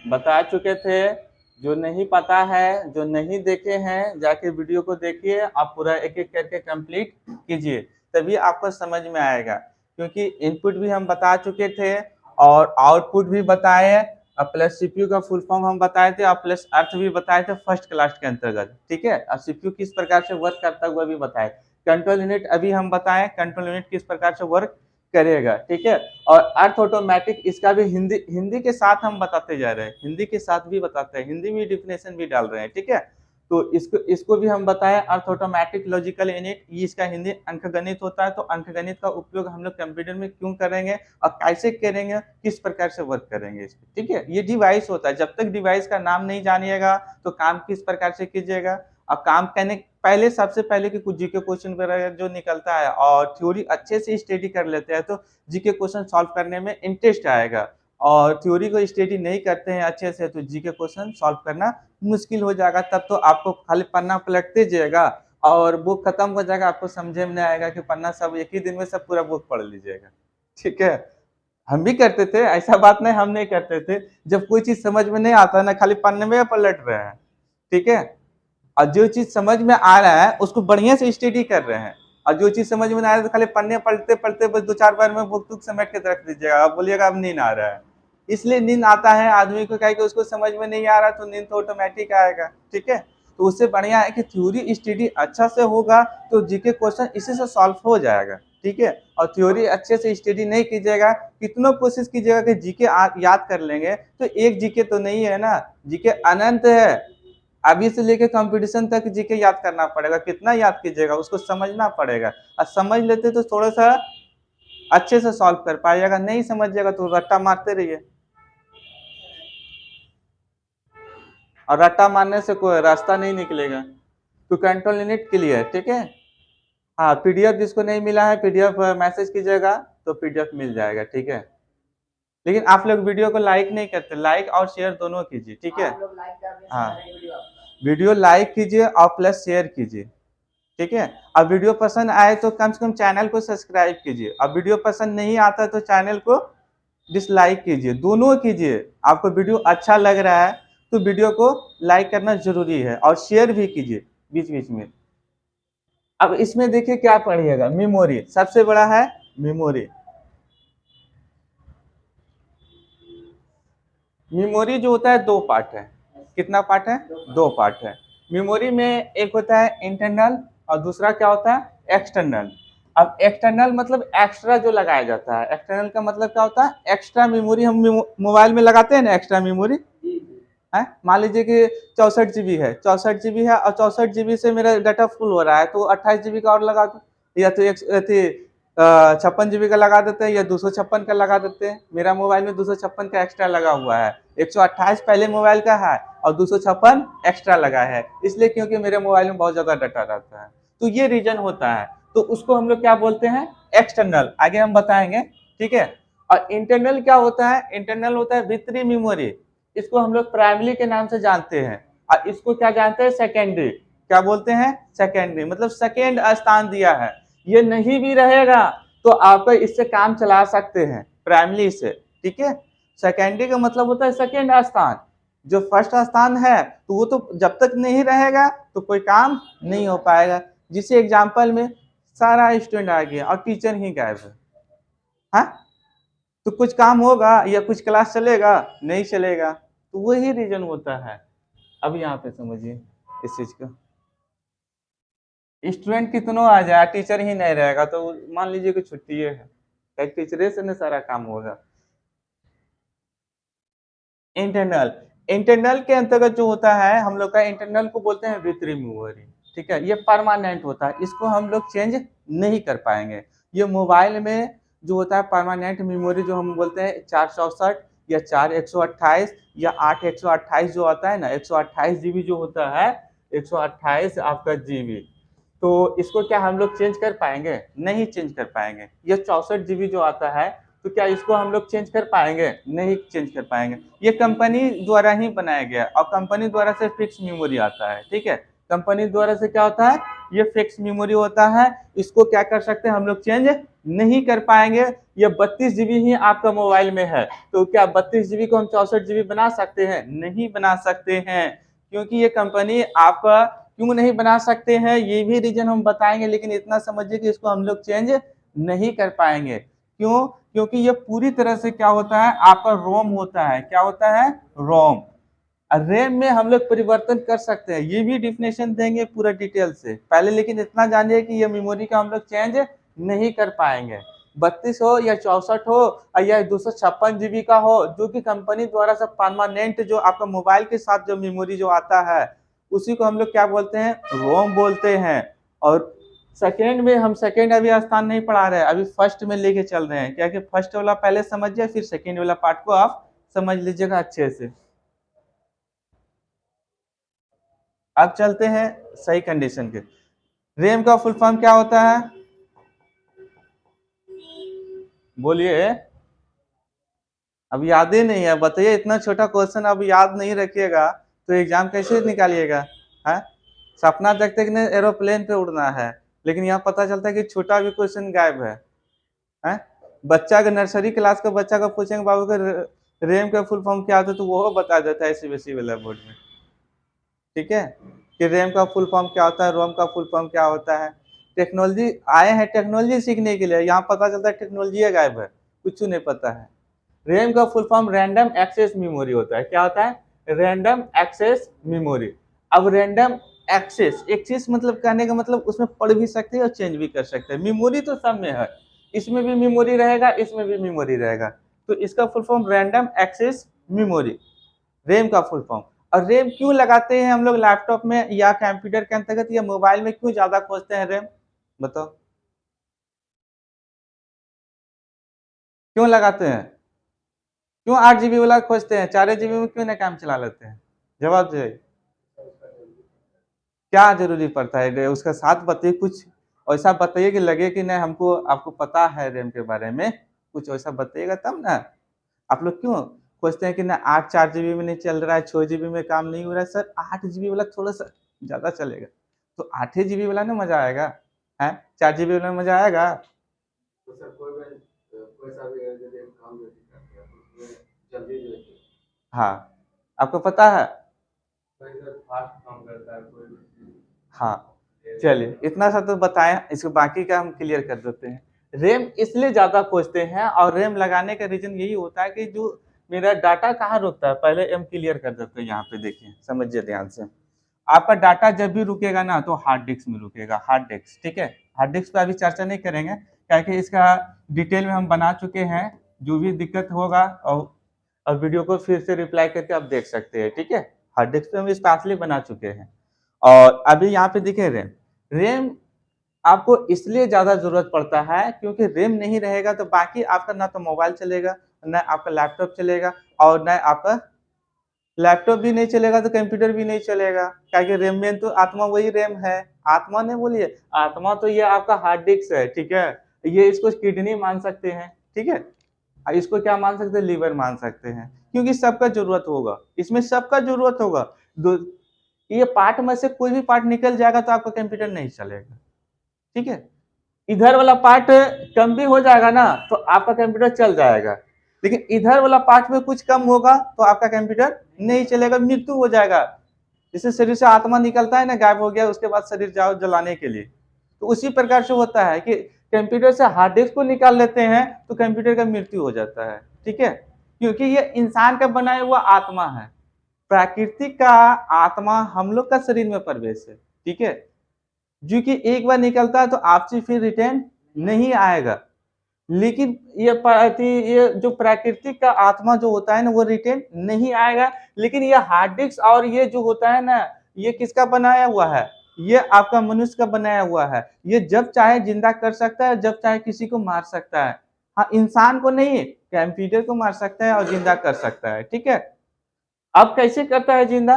बता चुके थे। जो नहीं पता है, जो नहीं देखे हैं, जाके वीडियो को देखिए, आप पूरा एक-एक करके कंप्लीट कीजिए, तभी आपको समझ में आएगा। क्योंकि इनपुट भी हम बता चुके थे और आउटपुट भी बताए, और प्लस सीपीयू का फुल फॉर्म हम बताए थे और प्लस अर्थ भी बताए थे फर्स्ट क्लास के अंतर्गत, ठीक है। और सीपीयू किस प्रकार से वर्क करता है वह भी बताए। कंट्रोल यूनिट अभी हम बताएं कंट्रोल यूनिट किस प्रकार से वर्क करेगा, ठीक है। और अर्थ ऑटोमेटिक इसका भी हिंदी हिंदी के साथ हम बताते जा रहे हैं, हिंदी के साथ भी बताते हैं, हिंदी में डिफिनेशन भी डाल रहे हैं, ठीक है। तो इसको इसको भी हम बताएं अर्थ ऑटोमेटिक लॉजिकल यूनिट, ये इसका हिंदी अंकगणित होता है। तो अंकगणित का उपयोग हम लोग कंप्यूटर में क्यों करेंगे और कैसे करेंगे, किस प्रकार से वर्क करेंगे इस पे, ठीक है। ये डिवाइस होता है, जब तक डिवाइस का नाम नहीं जानिएगा तो काम किस प्रकार से कीजिएगा। और काम करने पहले सबसे पहले कि कुछ जीके क्वेश्चन वगैरह जो निकलता है और थ्योरी अच्छे से स्टडी कर लेते हैं तो जीके क्वेश्चन सॉल्व करने में इंटरेस्ट आएगा। और थ्योरी को स्टडी नहीं करते हैं अच्छे से तो जीके क्वेश्चन सॉल्व करना मुश्किल हो जाएगा। तब तो आपको खाली पन्ना पलटते जाएगा और बुक खत्म हो जाएगा, आपको समझे में नहीं आएगा कि पन्ना सब एक ही दिन में सब पूरा बुक पढ़ लीजिएगा, ठीक है। हम भी करते थे, ऐसा बात नहीं हम नहीं करते थे। जब कोई चीज समझ में नहीं आता ना खाली पन्ने में पलट रहे हैं, ठीक है। और जो चीज समझ में आ रहा है उसको बढ़िया से स्टडी कर रहे हैं, और जो चीज समझ में नहीं आ रहा है तो खाली पन्ने पलटते पलटते बस 2-4 बार में बुक तुक समेट के रख दीजिएगा, आप बोलिएगा अब नींद आ रहा है। इसलिए नींद आता है आदमी को, क्या कि उसको समझ में नहीं आ रहा तो नींद तो ऑटोमेटिक आएगा, ठीक है। तो उससे बढ़िया है कि थ्योरी स्टडी अच्छा से होगा तो जीके क्वेश्चन इसी से सॉल्व हो जाएगा, ठीक है। और थ्योरी अच्छे से स्टडी नहीं कीजिएगा, कितनों कोशिश कीजिएगा कि जीके याद कर लेंगे तो एक जीके तो नहीं है ना, जीके अनंत है। अभी से लेके कंपटीशन तक जीके याद करना पड़ेगा, कितना याद कीजिएगा, उसको समझना पड़ेगा। और समझ लेते तो थोड़ा सा अच्छे से सॉल्व कर पाइएगा, नहीं समझिएगा तो रट्टा मारते रहिए, और रट्टा मारने से कोई रास्ता नहीं निकलेगा। तो कंट्रोल यूनिट क्लियर, ठीक है। हाँ, पीडीएफ जिसको नहीं मिला है पीडीएफ मैसेज कीजिएगा तो पीडीएफ मिल जाएगा, ठीक है। लेकिन आप लोग वीडियो को लाइक नहीं करते, लाइक और शेयर दोनों कीजिए, ठीक है। हाँ, वीडियो लाइक कीजिए और प्लस शेयर कीजिए, ठीक है। अब वीडियो पसंद आए तो कम से कम चैनल को सब्सक्राइब कीजिए, अब वीडियो पसंद नहीं आता तो चैनल को डिसलाइक कीजिए, दोनों कीजिए। आपको वीडियो अच्छा लग रहा है तो वीडियो को लाइक करना जरूरी है और शेयर भी कीजिए बीच बीच में। अब इसमें देखिए क्या पढ़िएगा, मेमोरी सबसे बड़ा है, मेमोरी। मेमोरी जो होता है दो पार्ट है, कितना पार्ट है, दो पार्ट है। मेमोरी में एक होता है इंटरनल और दूसरा क्या होता है एक्सटर्नल। अब एक्सटर्नल मतलब एक्स्ट्रा जो लगाया जाता है, एक्सटर्नल का मतलब क्या होता है एक्स्ट्रा मेमोरी। हम मोबाइल में लगाते हैं ना एक्स्ट्रा मेमोरी है, मान लीजिए कि 64 GB है, 64 GB है और 64 GB से मेरा डाटा फुल हो रहा है तो 28 GB का और लगा दो, या तो एक 56 GB का लगा देते हैं या 256 का लगा देते हैं। मेरा मोबाइल में 256 का एक्स्ट्रा लगा हुआ है, 128 पहले मोबाइल का है और 256 एक्स्ट्रा लगा है, इसलिए क्योंकि मेरे मोबाइल में बहुत ज्यादा डाटा रहता है। तो ये रीजन होता है, तो उसको हम लोग क्या बोलते हैं एक्सटर्नल, आगे हम बताएंगे, ठीक है। और इंटरनल क्या होता है, इंटरनल होता है भीतरी मेमोरी, इसको हम लोग प्राइमरी के नाम से जानते हैं। और इसको क्या जानते हैं सेकेंडरी, क्या बोलते हैं सेकेंडरी, मतलब सेकेंड स्थान दिया है। ये नहीं भी रहेगा तो आप इससे काम चला सकते हैं प्राइमरी से, ठीक है। सेकेंडरी का मतलब होता है सेकेंड स्थान, जो फर्स्ट स्थान है तो वो तो जब तक नहीं रहेगा तो कोई काम नहीं हो पाएगा। जिसे एग्जाम्पल में सारा स्टूडेंट आ गया और टीचर ही गायब है, हाँ तो कुछ काम होगा या कुछ क्लास चलेगा, नहीं चलेगा। तो वही रीजन होता है। अब यहाँ पे समझिए इस चीज को, स्टूडेंट कितनों आ जाए टीचर ही नहीं रहेगा तो मान लीजिए कि छुट्टी है, टीचरे से ना सारा काम होगा। इंटरनल, इंटरनल के अंतर्गत जो होता है हम लोग का इंटरनल को बोलते हैं भीतरी मेमोरी, ठीक है। ये परमानेंट होता है, इसको हम लोग चेंज नहीं कर पाएंगे। ये मोबाइल में जो होता है परमानेंट मेमोरी जो हम बोलते हैं 464 या 4128 या 8128 जो आता है ना, 128 GB जो होता है, 128 आपका GB, तो इसको क्या हम लोग चेंज कर पाएंगे, नहीं चेंज कर पाएंगे। ये 64 GB जो आता है तो क्या इसको हम लोग चेंज कर पाएंगे, नहीं चेंज कर पाएंगे। ये कंपनी द्वारा ही बनाया गया और कंपनी द्वारा से फिक्स मेमोरी आता है, ठीक है। कंपनी द्वारा से क्या होता है, ये फिक्स मेमोरी होता है, इसको क्या कर सकते हैं हम लोग चेंज नहीं कर पाएंगे। ये 32 GB ही आपका मोबाइल में है तो क्या 32 GB को हम 64 GB बना सकते हैं, नहीं बना सकते हैं, क्योंकि ये कंपनी आपका क्यों नहीं बना सकते हैं ये भी रीजन हम बताएंगे। लेकिन इतना समझिए कि इसको हम लोग चेंज नहीं कर पाएंगे, क्यों? क्योंकि ये पूरी तरह से क्या होता है, आपका रोम होता है। क्या होता है? रोम। रैम में हम लोग परिवर्तन कर सकते हैं, ये भी डिफिनेशन देंगे पूरा डिटेल से पहले, लेकिन इतना जानिए कि ये मेमोरी का हम लोग चेंज नहीं कर पाएंगे। 32 हो या 64 हो या 256 GB का हो, जो कि कंपनी द्वारा सब परमानेंट जो आपका मोबाइल के साथ जो मेमोरी जो आता है, उसी को हम लोग क्या बोलते हैं? रोम बोलते हैं। और सेकेंड में हम सेकेंड अभी स्थान नहीं पढ़ा रहे हैं, अभी फर्स्ट में लेके चल रहे हैं। क्या कि फर्स्ट वाला पहले समझिए, फिर सेकेंड वाला पार्ट को आप समझ लीजिएगा अच्छे से। अब चलते हैं सही कंडीशन के। रैम का फुल फॉर्म क्या होता है? बोलिए। अब याद ही नहीं है, बताइए। इतना छोटा क्वेश्चन अब याद नहीं रखिएगा तो एग्जाम कैसे निकालिएगा? है सपना देखते कि नहीं एरोप्लेन पे उड़ना है, लेकिन यहाँ पता चलता है कि छोटा भी क्वेश्चन गायब है? बच्चा का नर्सरी क्लास का बच्चा का पूछेंगे बाबू का रैम का फुल फॉर्म क्या होता है, तो वो बता देता है सीबीएसई वाला बोर्ड में। ठीक है, कि रैम का फुल फॉर्म क्या होता है, रोम का फुल फॉर्म क्या होता है। टेक्नोलॉजी आए हैं टेक्नोलॉजी सीखने के लिए, यहाँ पता चलता है टेक्नोलॉजी गायब है, कुछ नहीं पता है। रैम का full form random access memory होता है। क्या होता है? Random access memory. अब रैंडम एक्सेस, एक्सेस मतलब कहने का मतलब उसमें पढ़ भी सकते हैं और चेंज भी कर सकते हैं। मेमोरी तो सब में है, इसमें भी मेमोरी रहेगा, इसमें भी मेमोरी रहेगा, तो इसका full form random access memory, RAM का फुल फॉर्म। और रैम क्यों लगाते हैं हम लोग लैपटॉप में या कंप्यूटर के अंतर्गत या मोबाइल में, क्यों ज्यादा खोजते हैं रैम? बताओ क्यों लगाते हैं? क्यों 8 GB वाला खोजते हैं, 4 GB में क्यों ना काम चला लेते हैं? जवाब दे। क्या जरूरी पड़ता है उसका साथ बताइए, कुछ ऐसा बताइए कि लगे कि नहीं हमको आपको पता है रैम के बारे में, कुछ ऐसा बताइएगा तब ना। आप लोग क्यों खोजते हैं कि ना 8 4 GB में नहीं चल रहा है, 6 GB में काम नहीं हो रहा है? सर 8 GB वाला थोड़ा सा ज्यादा चलेगा, तो 8 GB वाला ना मजा आएगा है, 4 GB वाला मजा आएगा? तो सर कोई सा भी यदि काम नहीं करते हैं, तो उसमें जल्दी जो है। हाँ, आपको पता है? कोई सर फास्ट काम करता है, कोई भी। हाँ, चलिए इतना सा तो बताएं, इसको बाकी का हम क्लियर कर देते हैं। रैम इसलिए ज्यादा खोजते हैं, और रैम लगाने का रीजन यही होता है कि जो मेरा डाटा कहाँ रुकता है, पहले हम क्लियर कर देते हैं। यहाँ पे देखिए, समझिए ध्यान से। आपका डाटा जब भी रुकेगा ना, तो हार्ड डिस्क में रुकेगा, हार्ड डिस्क। ठीक है, हार्ड डिस्क पे अभी चर्चा नहीं करेंगे, क्योंकि इसका डिटेल में हम बना चुके हैं। जो भी दिक्कत होगा और वीडियो को फिर से रिप्लाई करके आप देख सकते हैं। ठीक है, हार्ड डिस्क पे हम स्पेशली बना चुके हैं। और अभी यहाँ पे दिखे रैम। रैम आपको इसलिए ज्यादा जरूरत पड़ता है क्योंकि रैम नहीं रहेगा तो बाकी आपका ना तो मोबाइल चलेगा, ना आपका लैपटॉप चलेगा, और ना आपका लैपटॉप भी नहीं चलेगा तो कंप्यूटर भी नहीं चलेगा। क्या कि रैम में तो आत्मा वही रैम है। आत्मा नहीं बोलिए, आत्मा तो ये आपका हार्ड डिस्क है। ठीक है, ये इसको किडनी मान सकते हैं। ठीक है, इसको क्या मान सकते हैं? लीवर मान सकते हैं, क्योंकि सबका जरूरत होगा, इसमें सबका जरूरत होगा। ये पार्ट में से कोई भी पार्ट निकल जाएगा तो आपका कंप्यूटर नहीं चलेगा। ठीक है, इधर वाला पार्ट कम भी हो जाएगा ना तो आपका कंप्यूटर चल जाएगा, लेकिन इधर वाला पार्ट में कुछ कम होगा तो आपका कंप्यूटर नहीं चलेगा, मृत्यु हो जाएगा। जैसे शरीर से आत्मा निकलता है ना, गायब हो गया, उसके बाद शरीर जाओ जलाने के लिए, तो उसी प्रकार से होता है कि कंप्यूटर से हार्ड डिस्क को निकाल लेते हैं तो कंप्यूटर का मृत्यु हो जाता है। ठीक है, क्योंकि ये इंसान का बनाया हुआ आत्मा है, प्राकृतिक का आत्मा हम लोग का शरीर में प्रवेश है। ठीक है, जो कि एक बार निकलता है तो आपसे फिर रिटर्न नहीं आएगा। लेकिन ये जो प्राकृतिक का आत्मा जो होता है ना, वो रिटर्न नहीं आएगा। लेकिन ये हार्ड डिस्क और ये जो होता है ना, ये किसका बनाया हुआ है? ये आपका मनुष्य का बनाया हुआ है। ये जब चाहे जिंदा कर सकता है, जब चाहे किसी को मार सकता है। हाँ, इंसान को नहीं, कंप्यूटर को मार सकता है और जिंदा कर सकता है। ठीक है, अब कैसे करता है जिंदा?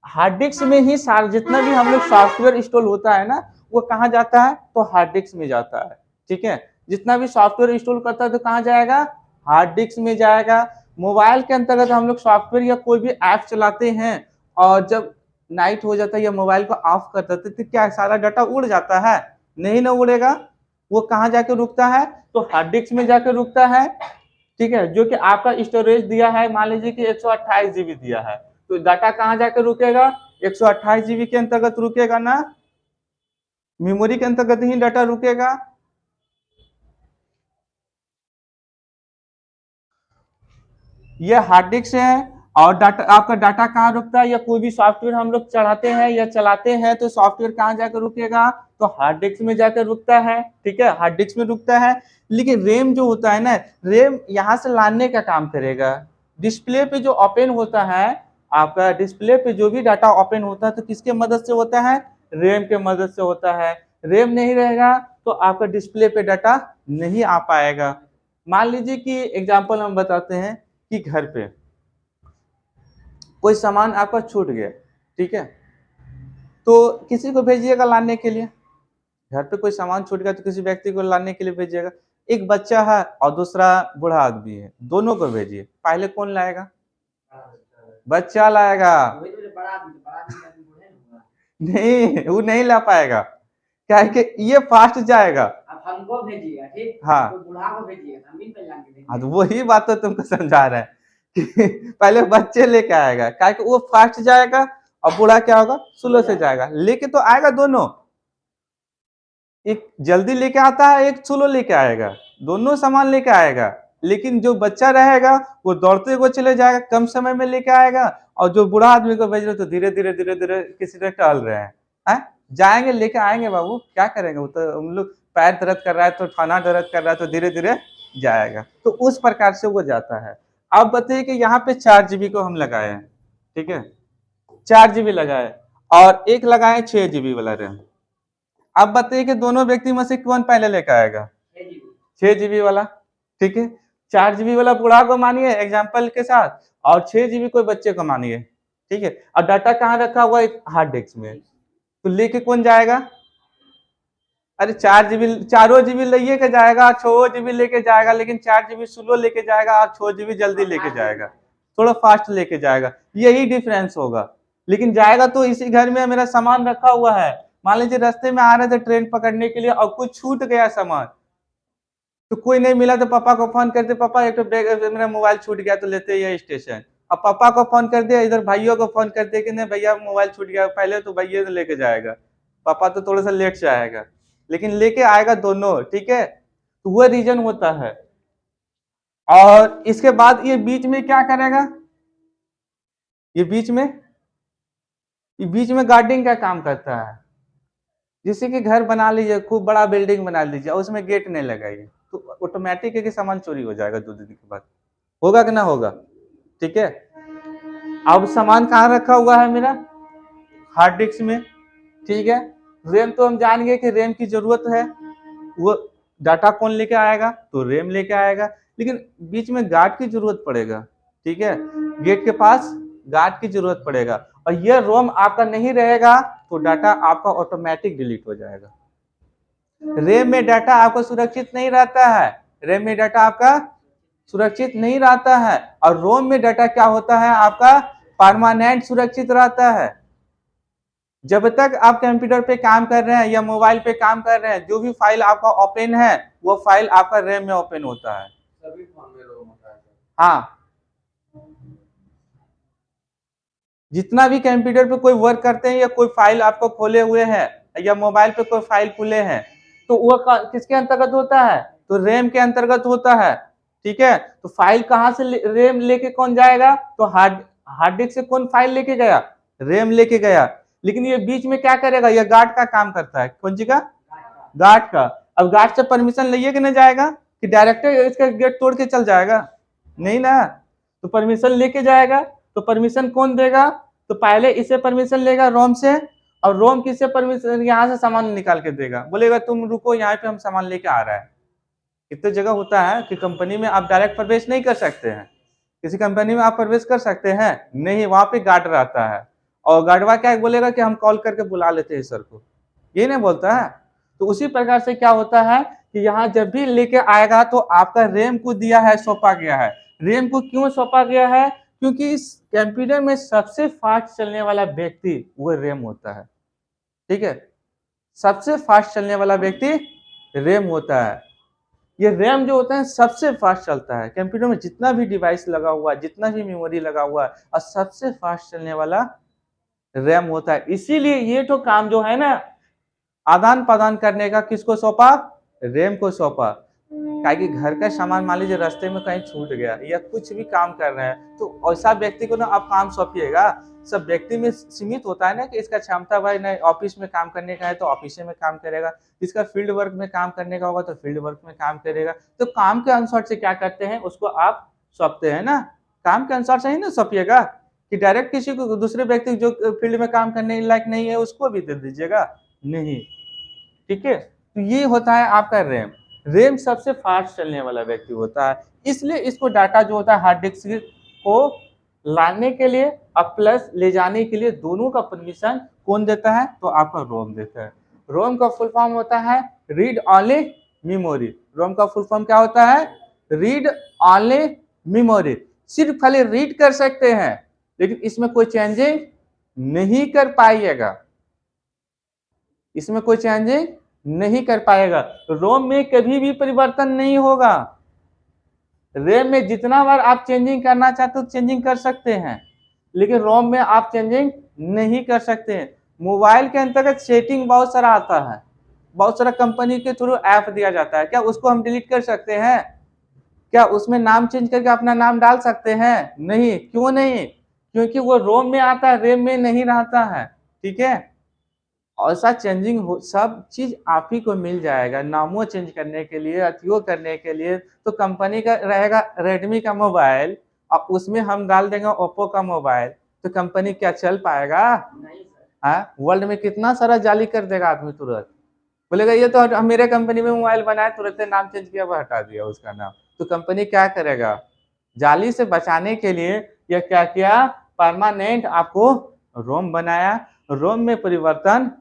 हार्ड डिस्क में ही सारा जितना भी हम लोग सॉफ्टवेयर इंस्टॉल होता है ना, वो कहाँ जाता है? तो हार्ड डिस्क में जाता है। ठीक है, जितना भी सॉफ्टवेयर इंस्टॉल करता है तो कहाँ जाएगा? हार्ड डिस्क में जाएगा। मोबाइल के अंतर्गत हम लोग सॉफ्टवेयर या कोई भी ऐप चलाते हैं, और जब नाइट हो जाता है या मोबाइल को ऑफ कर देते तो क्या सारा डाटा उड़ जाता है? नहीं ना उड़ेगा, वो कहाँ जाके रुकता है? तो हार्ड डिस्क में जाके रुकता है। ठीक है, जो कि आपका स्टोरेज दिया है, मान लीजिए कि 128 GB दिया है, तो डाटा कहाँ जाकर रुकेगा? 128 GB के अंतर्गत रुकेगा ना, मेमोरी के अंतर्गत ही डाटा रुकेगा। ये हार्ड डिस्क है। और डाटा, आपका डाटा कहाँ रुकता है, या कोई भी सॉफ्टवेयर हम लोग चढ़ाते हैं या चलाते हैं तो सॉफ्टवेयर कहाँ जाकर रुकेगा, तो हार्ड डिस्क में जाकर रुकता है। ठीक है, हार्ड डिस्क में रुकता है। लेकिन रैम जो होता है ना, रैम यहाँ से लाने का काम करेगा। डिस्प्ले पे जो ओपन होता है, आपका डिस्प्ले पे जो भी डाटा ओपन होता है तो किसके मदद से होता है, रैम के मदद से होता है। रैम नहीं रहेगा तो आपका डिस्प्ले पे डाटा नहीं आ पाएगा। मान लीजिए कि एग्जांपल हम बताते हैं कि घर पे कोई सामान आपका छूट गया, ठीक है, तो किसी को भेजिएगा लाने के लिए। घर पे कोई सामान छूट गया तो किसी व्यक्ति को लाने के लिए भेजिएगा। एक बच्चा है और दूसरा बूढ़ा आदमी है, दोनों को भेजिए, पहले कौन लाएगा, बच्चा लाएगा। नहीं, वो नहीं ला पाएगा, क्या है कि ये फास्ट जाएगा। अब हमको भेजिएगा, ठीक, हाँ, तो बूढ़ा को भेजिएगा, हम भी देंगे। हाँ, तो वही बात तो तुमको समझा रहे हैं कि पहले बच्चे लेके आएगा, क्या कि वो फास्ट जाएगा और बूढ़ा क्या होगा, स्लो से जाएगा। लेके तो आएगा दोनों, एक जल्दी लेके आता है, एक स्लो लेके आएगा, दोनों सामान लेके आएगा। लेकिन जो बच्चा रहेगा वो दौड़ते हुए चले जाएगा, कम समय में लेके आएगा। और जो बूढ़ा आदमी को भेज रहे तो धीरे धीरे धीरे धीरे किसी तरह टहल रहे हैं, जाएंगे लेके आएंगे बाबू, क्या करेंगे, वो तो हम लोग पैर दर्द कर रहा है तो ठाना दर्द कर रहा है तो धीरे धीरे जाएगा। तो उस प्रकार से वो जाता है। अब बताइए कि यहाँ पे 4 GB को हम लगाए हैं, ठीक है, 4 GB लगाए और एक लगाए 6 GB वाला रैम। अब बताइए कि दोनों व्यक्ति में से कौन पहले लेकर आएगा, 6 GB वाला। ठीक है, 4 GB वाला बूढ़ा को मानिए एग्जाम्पल के साथ, और 6 GB कोई बच्चे को मानिए। ठीक है, और डाटा कहाँ रखा हुआ है, हार्ड डिस्क में, तो लेके कौन जाएगा, अरे 4 GB, चारों जीबी लेके के जाएगा, 6 GB लेके जाएगा, लेकिन 4 GB स्लो लेके जाएगा और 6 GB जल्दी लेके जाएगा, थोड़ा फास्ट लेके जाएगा, यही डिफरेंस होगा। लेकिन जाएगा तो इसी घर में मेरा सामान रखा हुआ है, मान लीजिए रास्ते में आ रहे थे ट्रेन पकड़ने के लिए और कुछ छूट गया सामान, तो कोई नहीं मिला तो पापा को फोन करते, पापा एक तो मेरा मोबाइल छूट गया तो लेते ये स्टेशन। अब पापा को फोन कर दिया, इधर भाइयों को फोन करते कि नहीं भैया मोबाइल छूट गया, पहले तो भैया तो लेके जाएगा, पापा तो थोड़ा सा लेट से आएगा, लेकिन लेके आएगा दोनों। ठीक है, तो वो रीजन होता है। और इसके बाद ये बीच में क्या करेगा, ये बीच में गार्डिंग का काम करता है। जैसे कि घर बना लीजिए, खूब बड़ा बिल्डिंग बना लीजिए और उसमें गेट नहीं लगाइए तो ऑटोमेटिक है कि सामान चोरी हो जाएगा 2 दिन के बाद, होगा कि ना होगा। ठीक है, अब सामान कहाँ रखा हुआ है मेरा, हार्ड डिस्क में। ठीक है, रैम तो हम जान गए कि रैम की जरूरत है, वो डाटा कौन लेके आएगा, तो रैम लेके आएगा। लेकिन बीच में गार्ड की जरूरत पड़ेगा, ठीक है, गेट के पास गार्ड की जरूरत पड़ेगा, और यह रोम आपका नहीं रहेगा तो डाटा आपका ऑटोमेटिक डिलीट हो जाएगा। रैम में डाटा आपका सुरक्षित नहीं रहता है, रैम में डाटा आपका सुरक्षित नहीं रहता है, और रोम में डाटा क्या होता है आपका परमानेंट सुरक्षित रहता है। जब तक आप कंप्यूटर पे काम कर रहे हैं या मोबाइल पे काम कर रहे हैं, जो भी फाइल आपका ओपन है वो फाइल आपका रैम में ओपन होता है। सभी फोन में रोम होता है। हाँ, जितना भी कंप्यूटर पे कोई वर्क करते हैं या कोई फाइल आपको खोले हुए हैं या मोबाइल पे कोई फाइल खुले हैं तो वो किसके अंतर्गत होता है, तो रैम के अंतर्गत होता है। ठीक है, तो फाइल कहाँ से रैम लेके कौन जाएगा, तो हार्ड डिस्क से कौन फाइल लेके गया, रैम लेके गया। लेकिन ये बीच में क्या करेगा, ये गार्ड का काम करता है, कौन जी का, गार्ड का। अब गार्ड से परमिशन लिए कि नहीं जाएगा, कि डायरेक्ट इसका गेट तोड़ के चल जाएगा, नहीं ना, तो परमिशन लेके जाएगा। तो परमिशन कौन देगा, तो पहले इसे परमिशन लेगा रोम से, और रोम किससे परमिशन, यहाँ से सामान निकाल के देगा, बोलेगा तुम रुको यहाँ पे हम सामान लेके आ रहा है। कितने जगह होता है कि कंपनी में आप डायरेक्ट प्रवेश नहीं कर सकते हैं, किसी कंपनी में आप प्रवेश कर सकते हैं नहीं, वहां पे गार्ड रहता है, और गार्डवा क्या बोलेगा कि हम कॉल करके बुला लेते हैं सर को, ये नहीं बोलता है। तो उसी प्रकार से क्या होता है कि यहाँ जब भी लेके आएगा तो आपका रैम को दिया है, सौंपा गया है। रैम को क्यों सौंपा गया है, क्योंकि इस कंप्यूटर में सबसे फास्ट चलने वाला व्यक्ति वो रैम होता है। ठीक है, सबसे फास्ट चलने वाला व्यक्ति रैम होता है। ये रैम जो होता है सबसे फास्ट चलता है कंप्यूटर में, जितना भी डिवाइस लगा हुआ है, जितना भी मेमोरी लगा हुआ है, और सबसे फास्ट चलने वाला रैम होता है। इसीलिए ये तो काम जो है ना आदान प्रदान करने का किसको सौंपा, रैम को सौंपा। क्या कि घर का सामान मान लीजिए रास्ते में कहीं छूट गया या कुछ भी काम कर रहे हैं, तो ऐसा व्यक्ति को ना आप काम सौंपिएगा। सब व्यक्ति में सीमित होता है ना कि इसका क्षमता भाई नहीं ऑफिस में काम करने का है तो ऑफिस में काम करेगा, इसका फील्ड वर्क में काम करने का होगा तो फील्ड वर्क में काम करेगा। तो काम के अनुसार से क्या करते हैं उसको आप सौंपते हैं ना, काम के अनुसार से ही ना सौंपिएगा कि डायरेक्ट किसी को दूसरे व्यक्ति जो फील्ड में काम करने लायक नहीं है उसको भी दे दीजिएगा, नहीं। ठीक है, तो ये होता है आपका रैम। रैम सबसे फास्ट चलने वाला व्यक्ति होता है, इसलिए इसको डाटा जो होता है हार्ड डिस्क को लाने के लिए और प्लस ले जाने के लिए दोनों का परमिशन कौन देता है, तो आपका रोम देता है। रोम का फुल फॉर्म होता है रीड ऑनली मेमोरी। रोम का फुल फॉर्म क्या होता है, रीड ऑनली मेमोरी। सिर्फ खाली रीड कर सकते हैं लेकिन इसमें कोई चेंजिंग नहीं कर पाइएगा, इसमें कोई चेंजिंग नहीं कर पाएगा। रोम में कभी भी परिवर्तन नहीं होगा। रैम में जितना बार आप चेंजिंग करना चाहते हो चेंजिंग कर सकते हैं, लेकिन रोम में आप चेंजिंग नहीं कर सकते हैं। मोबाइल के अंतर्गत सेटिंग बहुत सारा आता है, बहुत सारा कंपनी के थ्रू ऐप दिया जाता है, क्या उसको हम डिलीट कर सकते हैं? क्या उसमें नाम चेंज करके अपना नाम डाल सकते हैं? नहीं। क्यों नहीं? क्योंकि वो रोम में आता है, रैम में नहीं रहता है। ठीक है, ऐसा चेंजिंग हो, सब चीज आप ही को मिल जाएगा। नामों चेंज करने के लिए, अतियो करने के लिए तो कंपनी का रहेगा रेडमी का मोबाइल और उसमें हम डाल देंगे ओप्पो का मोबाइल, तो कंपनी क्या चल पाएगा? हाँ, वर्ल्ड में कितना सारा जाली कर देगा आदमी, तुरंत बोलेगा ये तो मेरे कंपनी में मोबाइल बनाया, तुरंत नाम चेंज किया हटा दिया उसका नाम। तो कंपनी क्या करेगा? जाली से बचाने के लिए यह क्या किया, परमानेंट आपको रोम बनाया। रोम में परिवर्तन